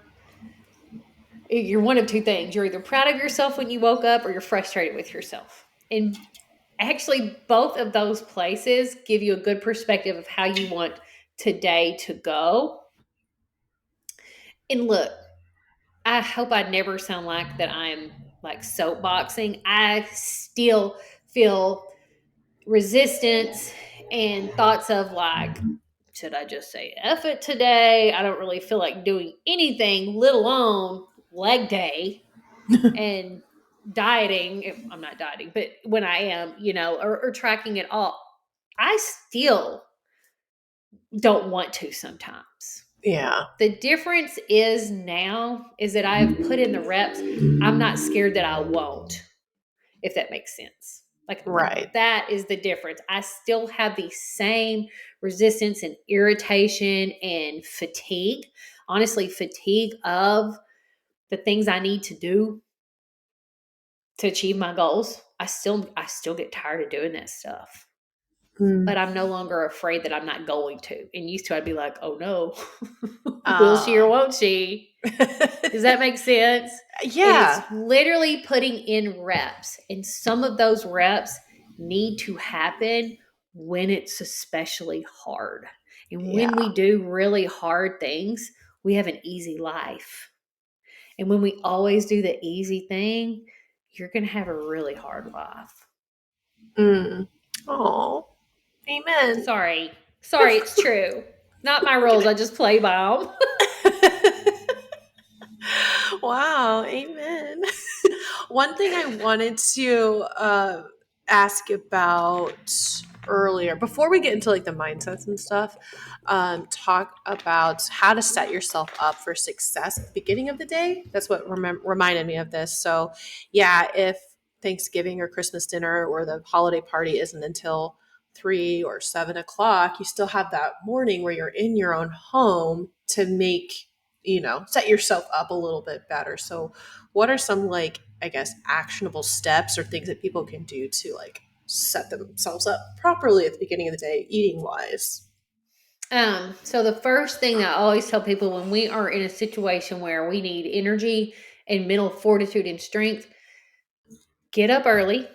[SPEAKER 2] one of two things. You're either proud of yourself when you woke up or you're frustrated with yourself. And actually, both of those places give you a good perspective of how you want today to go. And look, I hope I never sound like that I'm like soapboxing. I still feel resistance and thoughts of like, should I just say F it today? I don't really feel like doing anything, let alone leg day and dieting. If I'm not dieting, but when I am, or tracking it all, I still don't want to sometimes.
[SPEAKER 1] Yeah.
[SPEAKER 2] The difference is now is that I have put in the reps. I'm not scared that I won't, if that makes sense. Like
[SPEAKER 1] Right.
[SPEAKER 2] that is the difference. I still have the same resistance and irritation and fatigue. Honestly, fatigue of the things I need to do to achieve my goals. I still get tired of doing that stuff.
[SPEAKER 1] Hmm.
[SPEAKER 2] But I'm no longer afraid that I'm not going to. And used to I'd be like, "Oh no. Will she or
[SPEAKER 1] Uh,
[SPEAKER 2] won't she?" Does that make sense? And it's
[SPEAKER 1] yeah.
[SPEAKER 2] literally putting in reps. And some of those reps need to happen when it's especially hard. And when we
[SPEAKER 1] Yeah.
[SPEAKER 2] do really hard things, we have an easy life. And when we always do the easy thing, you're going to have a really hard life.
[SPEAKER 1] Mm. Oh, amen.
[SPEAKER 2] Sorry. Sorry, it's true. Not my
[SPEAKER 1] Get
[SPEAKER 2] rules. I just play by them.
[SPEAKER 1] it. Wow, amen. One thing I wanted to ask about earlier, before we get into like the mindsets and stuff, talk about how to set yourself up for success at the beginning of the day. That's what reminded me of this. So, yeah, if Thanksgiving or Christmas dinner or the holiday party isn't until 3 or 7 o'clock, you still have that morning where you're in your own home to make, set yourself up a little bit better. So, what are some, like, I guess, actionable steps or things that people can do to like set themselves up properly at the beginning of the day, eating wise?
[SPEAKER 2] So the first thing that I always tell people when we are in a situation where we need energy and mental fortitude and strength, get up early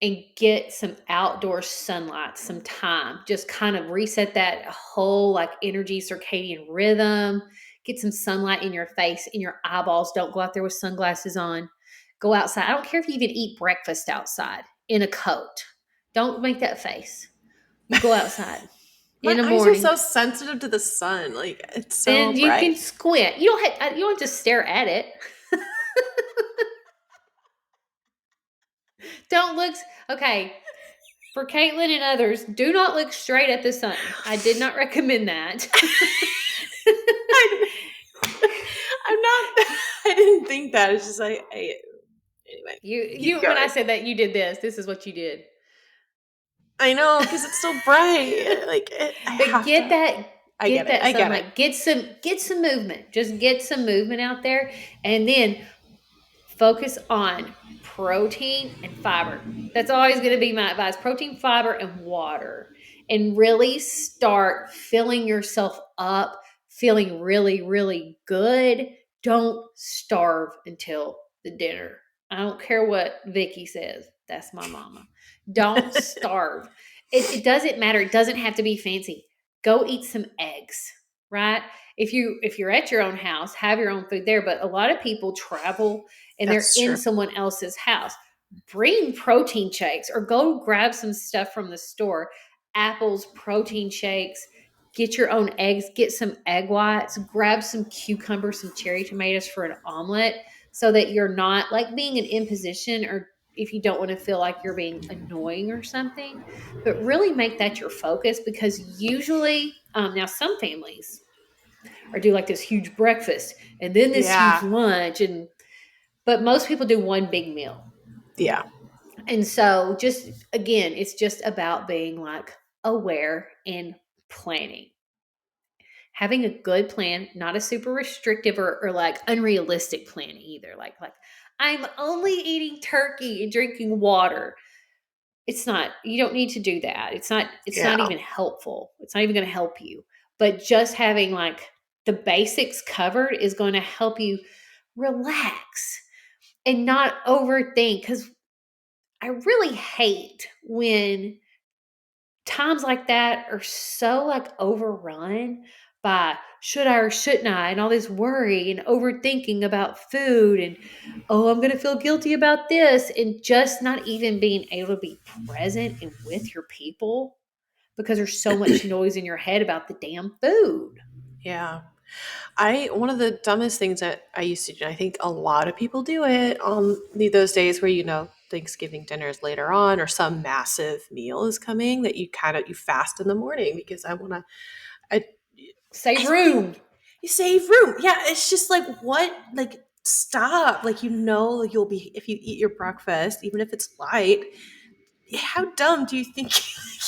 [SPEAKER 2] and get some outdoor sunlight, some time. Just kind of reset that whole like energy circadian rhythm. Get some sunlight in your face, in your eyeballs. Don't go out there with sunglasses on. Go outside. I don't care if you even eat breakfast outside in a coat. Don't make that face. You go outside in
[SPEAKER 1] My
[SPEAKER 2] the
[SPEAKER 1] eyes are
[SPEAKER 2] morning
[SPEAKER 1] so sensitive to the sun. Like, it's so
[SPEAKER 2] and you can
[SPEAKER 1] bright.
[SPEAKER 2] squint. You don't have to stare at it. Don't look. Okay, for Caitlin and others, do not look straight at the sun. I did not recommend that.
[SPEAKER 1] I, I'm not, I didn't think that. It's just anyway, keep
[SPEAKER 2] When I
[SPEAKER 1] going.
[SPEAKER 2] said that you did this, this is what you did.
[SPEAKER 1] I know, because it's so bright. Like, I
[SPEAKER 2] But
[SPEAKER 1] have to, I get
[SPEAKER 2] get
[SPEAKER 1] it.
[SPEAKER 2] that
[SPEAKER 1] I get it.
[SPEAKER 2] sunlight. Get some movement. Just get some movement out there, and then focus on protein and fiber. That's always going to be my advice: protein, fiber, and water. And really start filling yourself up, feeling really, really good. Don't starve until the dinner. I don't care what Vicky says. That's my mama. Don't starve. It doesn't matter. It doesn't have to be fancy. Go eat some eggs, right? If you're at your own house, have your own food there. But a lot of people travel and they're
[SPEAKER 1] That's
[SPEAKER 2] in
[SPEAKER 1] true.
[SPEAKER 2] someone else's house. Bring protein shakes or go grab some stuff from the store. Apples, protein shakes, get your own eggs, get some egg whites, grab some cucumbers, some cherry tomatoes for an omelet so that you're not like being an imposition or if you don't want to feel like you're being annoying or something, but really make that your focus because usually, now some families or do like this huge breakfast and then this huge
[SPEAKER 1] Yeah.
[SPEAKER 2] lunch but most people do one big meal.
[SPEAKER 1] Yeah.
[SPEAKER 2] And so just again, it's just about being like aware and planning. Having a good plan, not a super restrictive or like unrealistic plan either. Like I'm only eating turkey and drinking water. It's not, you don't need to do that. It's not
[SPEAKER 1] Yeah.
[SPEAKER 2] even helpful. It's not even going to help you. But just having like the basics covered is going to help you relax and not overthink because I really hate when times like that are so like overrun by should I or shouldn't I and all this worry and overthinking about food and oh I'm going to feel guilty about this and just not even being able to be present and with your people because there's so much noise in your head about the damn food.
[SPEAKER 1] Yeah. One of the dumbest things that I used to do, I think a lot of people do it on those days where, Thanksgiving dinner is later on or some massive meal is coming that you fast in the morning because I, I
[SPEAKER 2] Save
[SPEAKER 1] don't think
[SPEAKER 2] room.
[SPEAKER 1] you save room. Yeah. It's just like, what, like, stop. Like, like you'll be, if you eat your breakfast, even if it's light, how dumb do you think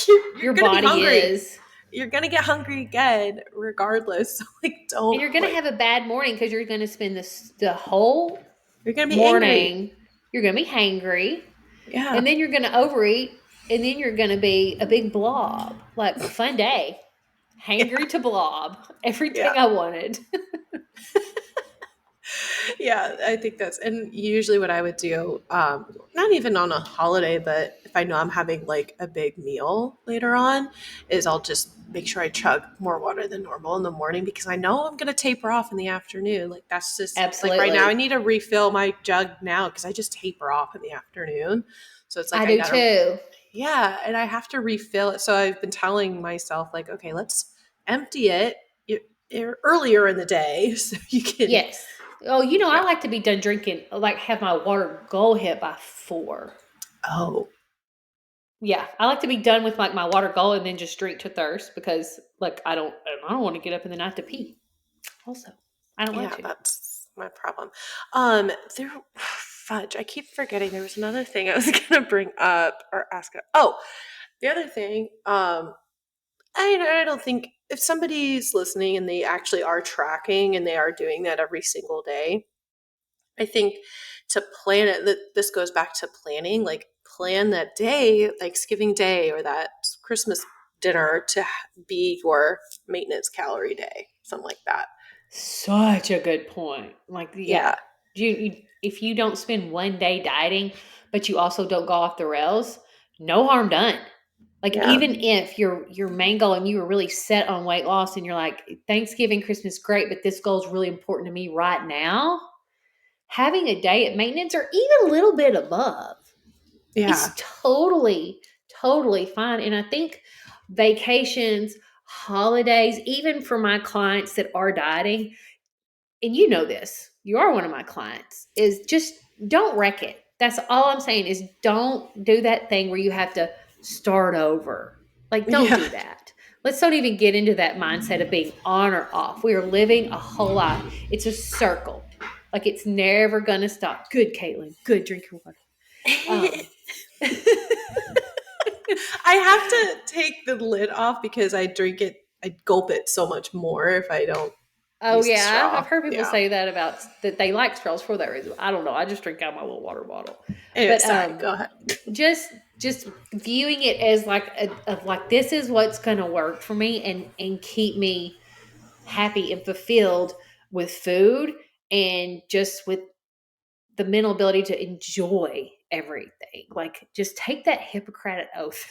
[SPEAKER 1] you're
[SPEAKER 2] Your
[SPEAKER 1] going to be
[SPEAKER 2] body
[SPEAKER 1] hungry?
[SPEAKER 2] is.
[SPEAKER 1] You're going to get hungry again, regardless. So, like,
[SPEAKER 2] And
[SPEAKER 1] don't,
[SPEAKER 2] you're going to
[SPEAKER 1] like,
[SPEAKER 2] have a bad morning because you're going to spend the whole
[SPEAKER 1] you're going to be angry.
[SPEAKER 2] morning, you're going to be hangry,
[SPEAKER 1] Yeah.
[SPEAKER 2] and then you're going to overeat, and then you're going to be a big blob. Like, fun day. Hangry to blob. Everything
[SPEAKER 1] Yeah.
[SPEAKER 2] I wanted.
[SPEAKER 1] Yeah. I think and usually what I would do, not even on a holiday, but if I know I'm having like a big meal later on, is I'll just make sure I chug more water than normal in the morning because I know I'm going to taper off in the afternoon. Like that's just like right now I
[SPEAKER 2] Absolutely.
[SPEAKER 1] need to refill my jug now because I just taper off in the afternoon. So it's
[SPEAKER 2] I
[SPEAKER 1] like I
[SPEAKER 2] do
[SPEAKER 1] got to,
[SPEAKER 2] too.
[SPEAKER 1] yeah, and I have to refill it. So I've been telling myself like, okay, let's empty it earlier in the day so you can,
[SPEAKER 2] Yes. Oh, I
[SPEAKER 1] yeah.
[SPEAKER 2] like to be done drinking, like have my water goal hit by 4.
[SPEAKER 1] Oh,
[SPEAKER 2] Yeah, I like to be done with like my water goal and then just drink to thirst because like I don't want to get up in the night to pee. Also, I don't want
[SPEAKER 1] yeah,
[SPEAKER 2] to.
[SPEAKER 1] that's my problem. There, fudge. I keep forgetting there was another thing I was gonna bring up or ask. Oh, the other thing. I don't think if somebody's listening and they actually are tracking and they are doing that every single day, I think to plan it. That this goes back to planning. Like plan that day, Thanksgiving Day or that Christmas dinner to be your maintenance calorie day, something like that.
[SPEAKER 2] Such a good point. Like, yeah,
[SPEAKER 1] Yeah,
[SPEAKER 2] if you don't spend one day dieting, but you also don't go off the rails, no harm done. Like,
[SPEAKER 1] yeah,
[SPEAKER 2] even if your main goal and you were really set on weight loss, and you're like, Thanksgiving, Christmas, great, but this goal is really important to me right now. Having a day at maintenance or even a little bit above
[SPEAKER 1] yeah.
[SPEAKER 2] is totally, totally fine. And I think vacations, holidays, even for my clients that are dieting, and you know this, you are one of my clients, is just don't wreck it. That's all I'm saying is don't do that thing where you have to start over. Like, don't
[SPEAKER 1] Yeah.
[SPEAKER 2] do that. Let's don't even get into that mindset of being on or off. We are living a whole life. It's a circle. Like, it's never going to stop. Good, Caitlin. Good. Drink your water. Um,
[SPEAKER 1] I have to take the lid off because I drink it, I gulp it so much more if I don't
[SPEAKER 2] oh
[SPEAKER 1] use the
[SPEAKER 2] yeah,
[SPEAKER 1] straw.
[SPEAKER 2] I've heard people
[SPEAKER 1] Yeah.
[SPEAKER 2] say that about that they like straws for that reason. I don't know. I just drink out of my little water bottle.
[SPEAKER 1] Anyway,
[SPEAKER 2] But
[SPEAKER 1] sorry, go ahead.
[SPEAKER 2] just viewing it as like of like this is what's going to work for me and keep me happy and fulfilled with food and just with the mental ability to enjoy everything. Like, just take that Hippocratic oath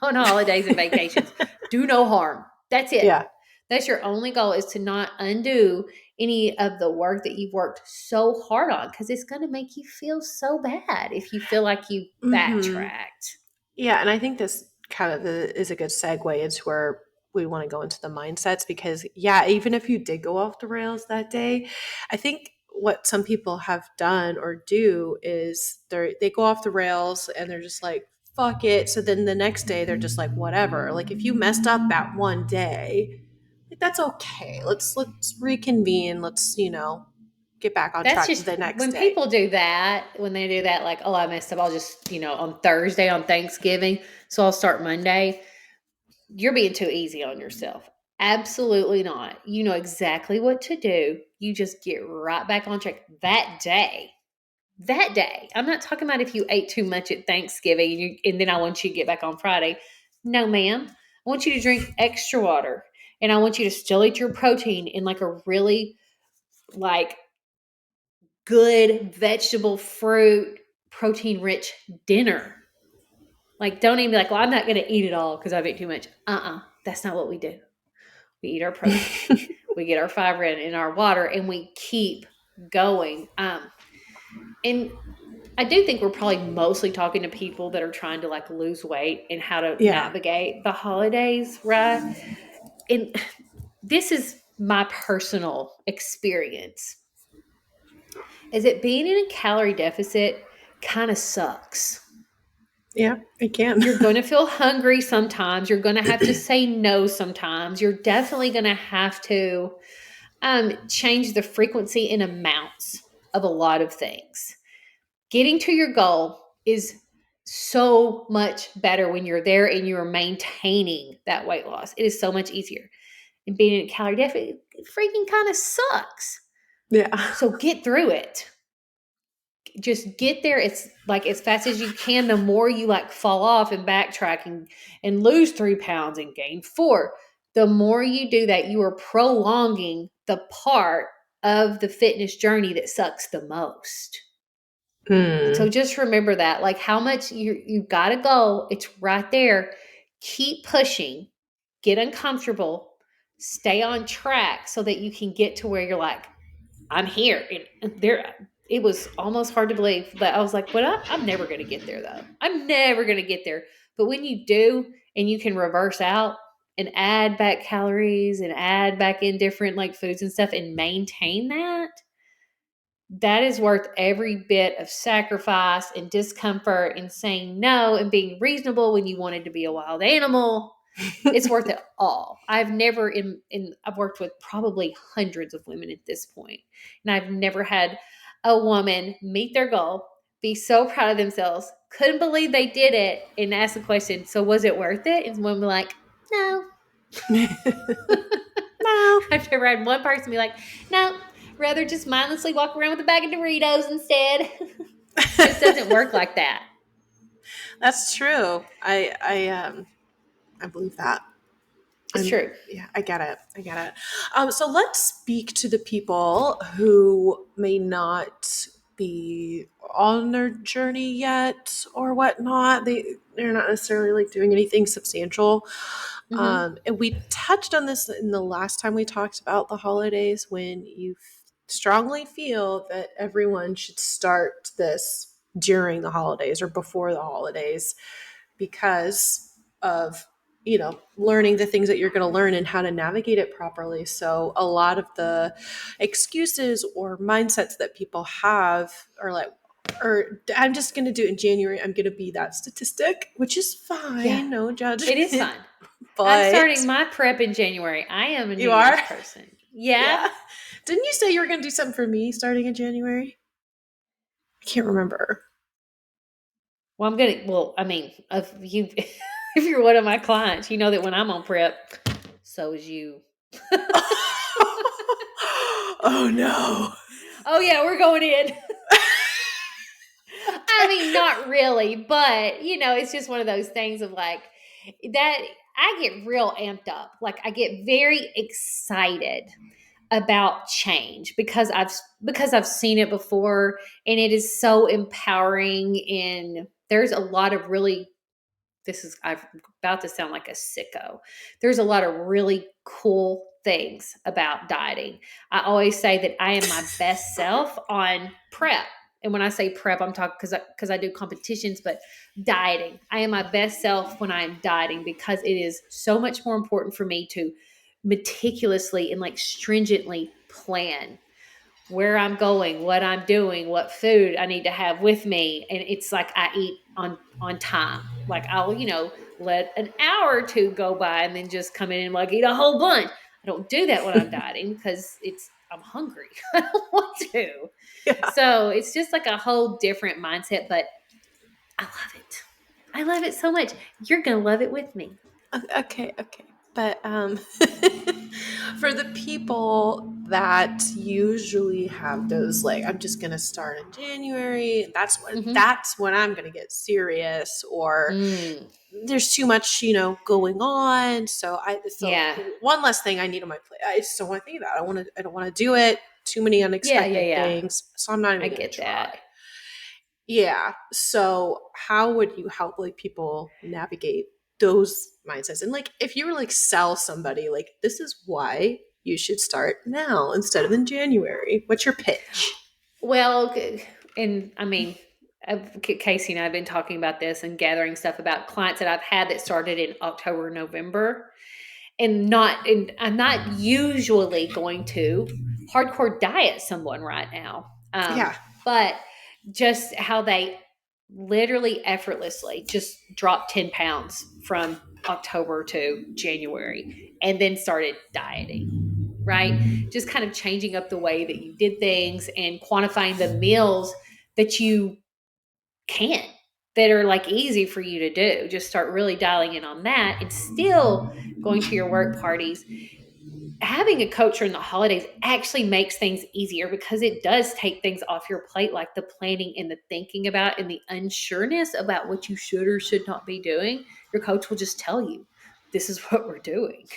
[SPEAKER 2] on holidays and vacations. Do no harm. That's it.
[SPEAKER 1] Yeah.
[SPEAKER 2] That's your only goal, is to not undo any of the work that you've worked so hard on, because it's going to make you feel so bad if you feel like you
[SPEAKER 1] Hmm.
[SPEAKER 2] backtracked.
[SPEAKER 1] Yeah, and I think this kind of is a good segue into where we want to go into the mindsets because, yeah, even if you did go off the rails that day, I think what some people have done or do is they go off the rails and they're just like, fuck it. So then the next day they're just like, whatever. Like if you messed up that one day, like that's okay. Let's reconvene. Let's, get back on
[SPEAKER 2] That's
[SPEAKER 1] track
[SPEAKER 2] just
[SPEAKER 1] the next
[SPEAKER 2] when
[SPEAKER 1] day.
[SPEAKER 2] people do that, when they do that, like, oh, I messed up. I'll just, on Thursday on Thanksgiving. So I'll start Monday. You're being too easy on yourself. Absolutely not. You know exactly what to do. You just get right back on track that day. That day. I'm not talking about if you ate too much at Thanksgiving and then I want you to get back on Friday. No, ma'am. I want you to drink extra water, and I want you to still eat your protein in like a really like good vegetable, fruit, protein rich dinner. Like, don't even be like, well, I'm not going to eat it all because I've ate too much. That's not what we do. We eat our protein, we get our fiber in our water, and we keep going. And I do think we're probably mostly talking to people that are trying to like lose weight and how to
[SPEAKER 1] Yeah.
[SPEAKER 2] navigate the holidays, right? And this is my personal experience, is that being in a calorie deficit kind of sucks.
[SPEAKER 1] Yeah, I can.
[SPEAKER 2] You're going to feel hungry sometimes. You're going to have to say no sometimes. You're definitely going to have to change the frequency and amounts of a lot of things. Getting to your goal is so much better when you're there and you're maintaining that weight loss. It is so much easier. And being in a calorie deficit, it freaking kind of sucks.
[SPEAKER 1] Yeah.
[SPEAKER 2] So get through it. Just get there. It's like as fast as you can. The more you like fall off and backtrack and lose 3 pounds and gain 4, the more you do that, you are prolonging the part of the fitness journey that sucks the most. So
[SPEAKER 1] Hmm.
[SPEAKER 2] just remember that, like how much you got to go. It's right there. Keep pushing. get uncomfortable, stay on track so that you can get to where you're like, I'm here. And there, it was almost hard to believe that I was like, but I'm never going to get there though. I'm never going to get there. But when you do, and you can reverse out and add back calories and add back in different like foods and stuff and maintain that, that is worth every bit of sacrifice and discomfort and saying no and being reasonable when you wanted to be a wild animal. It's worth it all. I've never I've worked with probably hundreds of women at this point, and I've never had a woman meet their goal, be so proud of themselves, couldn't believe they did it, and ask the question, so was it worth it? And women be like, no.
[SPEAKER 1] No.
[SPEAKER 2] I've never had one person be like, no, rather just mindlessly walk around with a bag of Doritos instead. Just doesn't work like that.
[SPEAKER 1] That's true. I believe that.
[SPEAKER 2] It's true.
[SPEAKER 1] Yeah, I get it. I get it. So let's speak to the people who may not be on their journey yet or whatnot. They're not necessarily like doing anything substantial.
[SPEAKER 2] Mm-hmm.
[SPEAKER 1] And we touched on this in the last time we talked about the holidays when you strongly feel that everyone should start this during the holidays or before the holidays because of learning the things that you're going to learn and how to navigate it properly. So a lot of the excuses or mindsets that people have are like, or I'm just going to do it in January, I'm going to be that statistic, which is
[SPEAKER 2] Yeah,
[SPEAKER 1] fine, no
[SPEAKER 2] it is
[SPEAKER 1] judgment.
[SPEAKER 2] fun. I'm
[SPEAKER 1] But
[SPEAKER 2] starting my prep in January. I am a New
[SPEAKER 1] you are.
[SPEAKER 2] Year's person. Yeah.
[SPEAKER 1] Yeah, didn't you say you were going to do something for me starting in January? I can't remember.
[SPEAKER 2] Well, I'm gonna. Well, I mean, if you if you're one of my clients, you know that when I'm on prep, so is you.
[SPEAKER 1] Oh no.
[SPEAKER 2] Oh yeah, we're going in. I mean, not really, but it's just one of those things of like that. I get real amped up. Like I get very excited about change because I've seen it before, and it is so empowering. And there's a lot of really, I'm about to sound like a sicko. There's a lot of really cool things about dieting. I always say that I am my best self on prep. And when I say prep, I'm talking because I do competitions, but dieting. I am my best self when I'm dieting because it is so much more important for me to meticulously and like stringently plan where I'm going, what I'm doing, what food I need to have with me. And it's like I eat on time. Like I'll, let an hour or two go by and then just come in and like eat a whole bunch. I don't do that when I'm dieting because I'm hungry. I don't want to.
[SPEAKER 1] Yeah.
[SPEAKER 2] So it's just like a whole different mindset, but I love it. I love it so much. You're gonna love it with me.
[SPEAKER 1] Okay, okay. But for the people that usually have those like I'm just going to start in January,
[SPEAKER 2] Mm-hmm.
[SPEAKER 1] that's when I'm going to get serious or
[SPEAKER 2] Mm,
[SPEAKER 1] there's too much, going on. So
[SPEAKER 2] yeah.
[SPEAKER 1] one less thing I need on my plate. I just don't want to think about it. I don't want to do it. Too many
[SPEAKER 2] Yeah, yeah,
[SPEAKER 1] unexpected
[SPEAKER 2] yeah.
[SPEAKER 1] things. So I'm not
[SPEAKER 2] I
[SPEAKER 1] even going to
[SPEAKER 2] get
[SPEAKER 1] try.
[SPEAKER 2] that.
[SPEAKER 1] Yeah. So how would you help like people navigate those mindsets? And like if you were like sell somebody like this is why you should start now instead of in January. What's your pitch?
[SPEAKER 2] Well, and I mean, Casey and I have been talking about this and gathering stuff about clients that I've had that started in October, November, and I'm not usually going to hardcore diet someone right now,
[SPEAKER 1] Yeah.
[SPEAKER 2] but just how they literally effortlessly just dropped 10 pounds from October to January, and then started dieting, right? Just kind of changing up the way that you did things and quantifying the meals that you can, that are like easy for you to do. Just start really dialing in on that and still going to your work parties. Having a coach during the holidays actually makes things easier because it does take things off your plate, like the planning and the thinking about and the unsureness about what you should or should not be doing. Your coach will just tell you, this is what we're doing.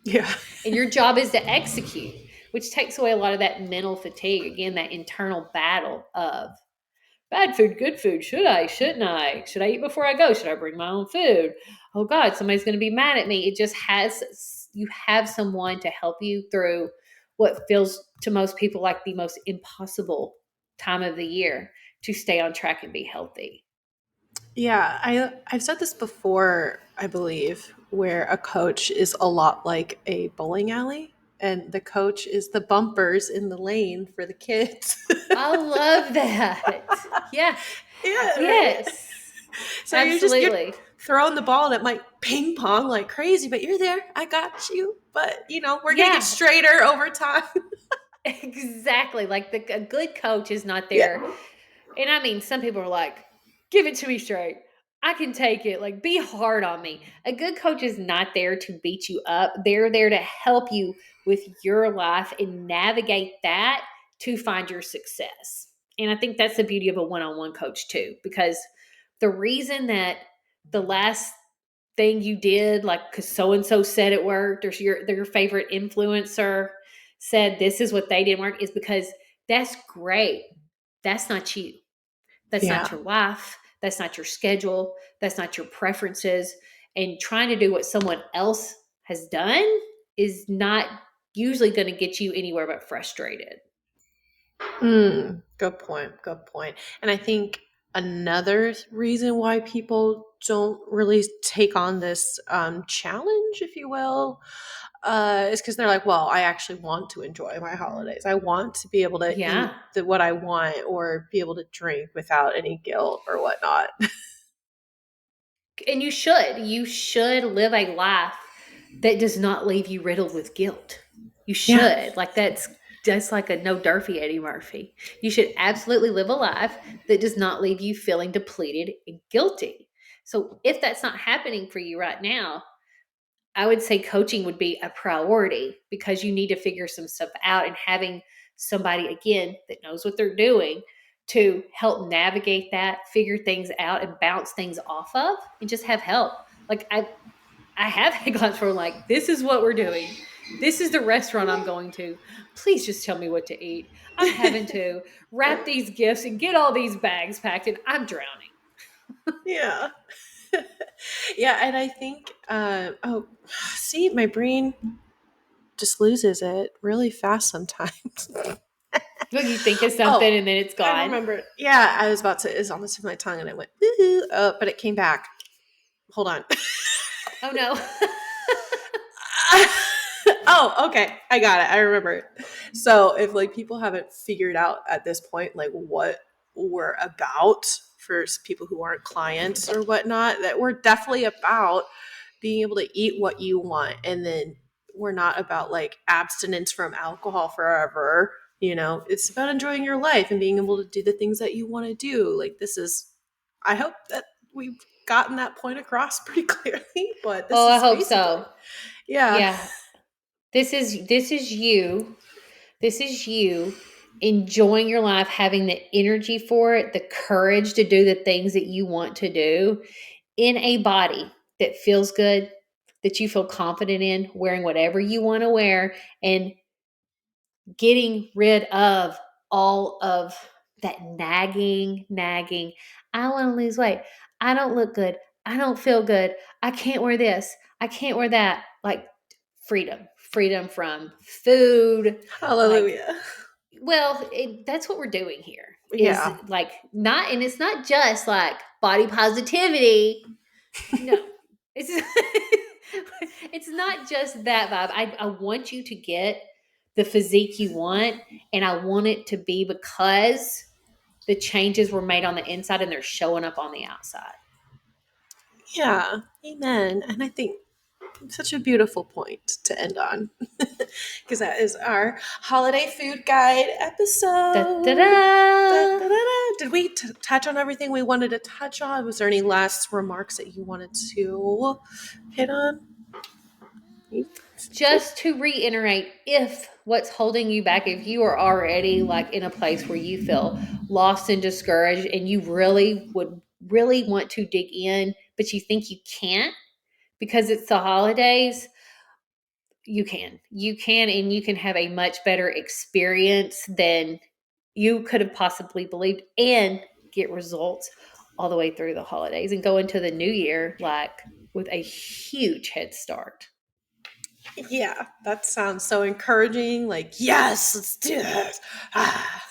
[SPEAKER 1] Yeah.
[SPEAKER 2] And your job is to execute, which takes away a lot of that mental fatigue. Again, that internal battle of Bad food, good food. Should I? Shouldn't I? Should I eat before I go? Should I bring my own food? Oh God, somebody's going to be mad at me. It just has, you have someone to help you through what feels to most people like the most impossible time of the year to stay on track and be healthy.
[SPEAKER 1] Yeah, I've said this before, I believe, where a coach is a lot like a bowling alley, and the coach is the bumpers in the lane for the kids.
[SPEAKER 2] I love that. Yeah.
[SPEAKER 1] Yeah, right.
[SPEAKER 2] Yes.
[SPEAKER 1] So you're
[SPEAKER 2] Absolutely.
[SPEAKER 1] throwing the ball and it might ping pong like crazy, but you're there. I got you. But we're gonna get
[SPEAKER 2] Yeah.
[SPEAKER 1] straighter over time.
[SPEAKER 2] Exactly. Like a good coach is not
[SPEAKER 1] Yeah.
[SPEAKER 2] there. And I mean, some people are like, give it to me straight. I can take it. Like, be hard on me. A good coach is not there to beat you up. They're there to help you with your life and navigate that to find your success. And I think that's the beauty of a one on one coach, too, because the reason that the last thing you did, like because so and so said it worked, or their favorite influencer said this is what they didn't work, is because that's great. That's not you. That's not
[SPEAKER 1] Yeah.
[SPEAKER 2] your life. That's not your schedule. That's not your preferences. And trying to do what someone else has done is not usually going to get you anywhere but frustrated.
[SPEAKER 1] Good point. Good point. And I think another reason why people don't really take on this challenge, if you will, is because they're like, well, I actually want to enjoy my holidays. I want to be able to eat
[SPEAKER 2] Yeah.
[SPEAKER 1] what I want or be able to drink without any guilt or whatnot.
[SPEAKER 2] And you should live a life that does not leave you riddled with guilt. You
[SPEAKER 1] Yeah.
[SPEAKER 2] should. Like that's like a no Durfee Eddie Murphy. You should absolutely live a life that does not leave you feeling depleted and guilty. So if that's not happening for you right now, I would say coaching would be a priority because you need to figure some stuff out, and having somebody again that knows what they're doing to help navigate that, figure things out and bounce things off of and just have help. Like I have had clients where I'm like, this is what we're doing. This is the restaurant I'm going to. Please just tell me what to eat. I'm having to wrap these gifts and get all these bags packed and I'm drowning.
[SPEAKER 1] Yeah. Yeah. And I think, oh, see, my brain just loses it really fast sometimes.
[SPEAKER 2] Look, you think of something
[SPEAKER 1] Oh,
[SPEAKER 2] and then it's
[SPEAKER 1] I
[SPEAKER 2] gone.
[SPEAKER 1] remember. Yeah, I was about to. It's on the tip of my tongue, and I went, "Woohoo," but it came back. Hold on.
[SPEAKER 2] Oh no.
[SPEAKER 1] Oh, okay. I got it. I remember it. So if like people haven't figured out at this point like what we're about for people who aren't clients or whatnot, that we're definitely about being able to eat what you want, and then we're not about like abstinence from alcohol forever. It's about enjoying your life and being able to do the things that you want to do. Like this is, I hope that we've gotten that point across pretty clearly, but this
[SPEAKER 2] Oh, I
[SPEAKER 1] is
[SPEAKER 2] hope
[SPEAKER 1] basically,
[SPEAKER 2] so.
[SPEAKER 1] yeah.
[SPEAKER 2] Yeah. This is you. This is you enjoying your life, having the energy for it, the courage to do the things that you want to do in a body that feels good, that you feel confident in, wearing whatever you want to wear, and getting rid of all of that nagging. I want to lose weight. I don't look good. I don't feel good. I can't wear this. I can't wear that. Like freedom from food. Like,
[SPEAKER 1] Hallelujah.
[SPEAKER 2] well, that's what we're doing here is
[SPEAKER 1] Yeah.
[SPEAKER 2] like not, and it's not just like body positivity. No, it's it's not just that vibe. I want you to get the physique you want, and I want it to be because the changes were made on the inside and they're showing up on the outside.
[SPEAKER 1] Yeah. Amen. And I think such a beautiful point to end on because that is our holiday food guide
[SPEAKER 2] Da da
[SPEAKER 1] episode. Da, da, da,
[SPEAKER 2] da.
[SPEAKER 1] da. Did we touch on everything we wanted to touch on? Was there any last remarks that you wanted to hit on?
[SPEAKER 2] Just to reiterate, if what's holding you back, if you are already like in a place where you feel lost and discouraged and you really would really want to dig in, but you think you can't because it's the holidays, you can. You can, and you can have a much better experience than you could have possibly believed. And get results all the way through the holidays and go into the new year like with a huge head start.
[SPEAKER 1] Yeah, that sounds so encouraging. Like, yes, let's do this. Ah.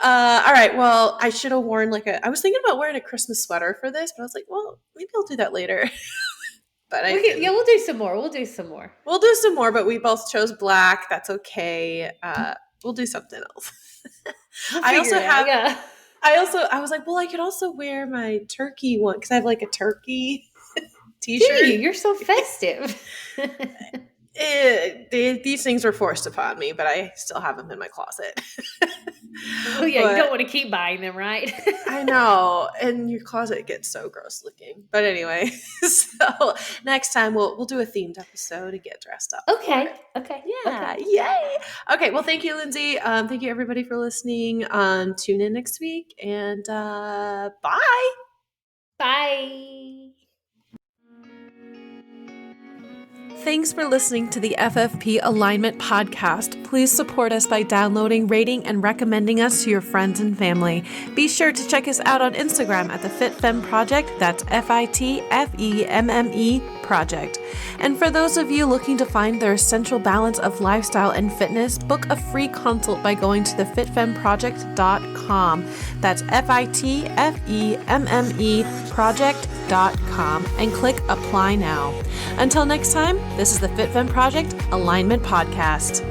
[SPEAKER 1] All right. Well, I should have worn I was thinking about wearing a Christmas sweater for this, but I was like, well, maybe I'll do that later. But I
[SPEAKER 2] Yeah,
[SPEAKER 1] didn't.
[SPEAKER 2] we'll do some more. We'll do some more.
[SPEAKER 1] We'll do some more, but we both chose black. That's okay. We'll do something else.
[SPEAKER 2] We'll
[SPEAKER 1] I
[SPEAKER 2] figure
[SPEAKER 1] also
[SPEAKER 2] it out.
[SPEAKER 1] have.
[SPEAKER 2] Yeah.
[SPEAKER 1] I was like, well, I could also wear my turkey one because I have like a turkey
[SPEAKER 2] Do
[SPEAKER 1] T-shirt.
[SPEAKER 2] you? You're so festive.
[SPEAKER 1] These things were forced upon me, but I still have them in my closet.
[SPEAKER 2] Well, yeah, you don't
[SPEAKER 1] But
[SPEAKER 2] want to keep buying them, right?
[SPEAKER 1] I know, and your closet gets so gross looking. But anyway, so next time we'll do a themed episode and get dressed up for
[SPEAKER 2] Okay.
[SPEAKER 1] it.
[SPEAKER 2] Okay.
[SPEAKER 1] Yeah,
[SPEAKER 2] Okay.
[SPEAKER 1] yay! Okay, well, thank you, Lindsay. Thank you, everybody, for listening. Tune in next week, and bye.
[SPEAKER 2] Bye.
[SPEAKER 1] Thanks for listening to the FFP Alignment Podcast. Please support us by downloading, rating, and recommending us to your friends and family. Be sure to check us out on Instagram at the FitFemme Project. That's FITFEMME Project. And for those of you looking to find their essential balance of lifestyle and fitness, book a free consult by going to thefitfemmeproject.com. That's FITFEMME Project.com and click Apply Now. Until next time, this is the FitFemme Project Alignment Podcast.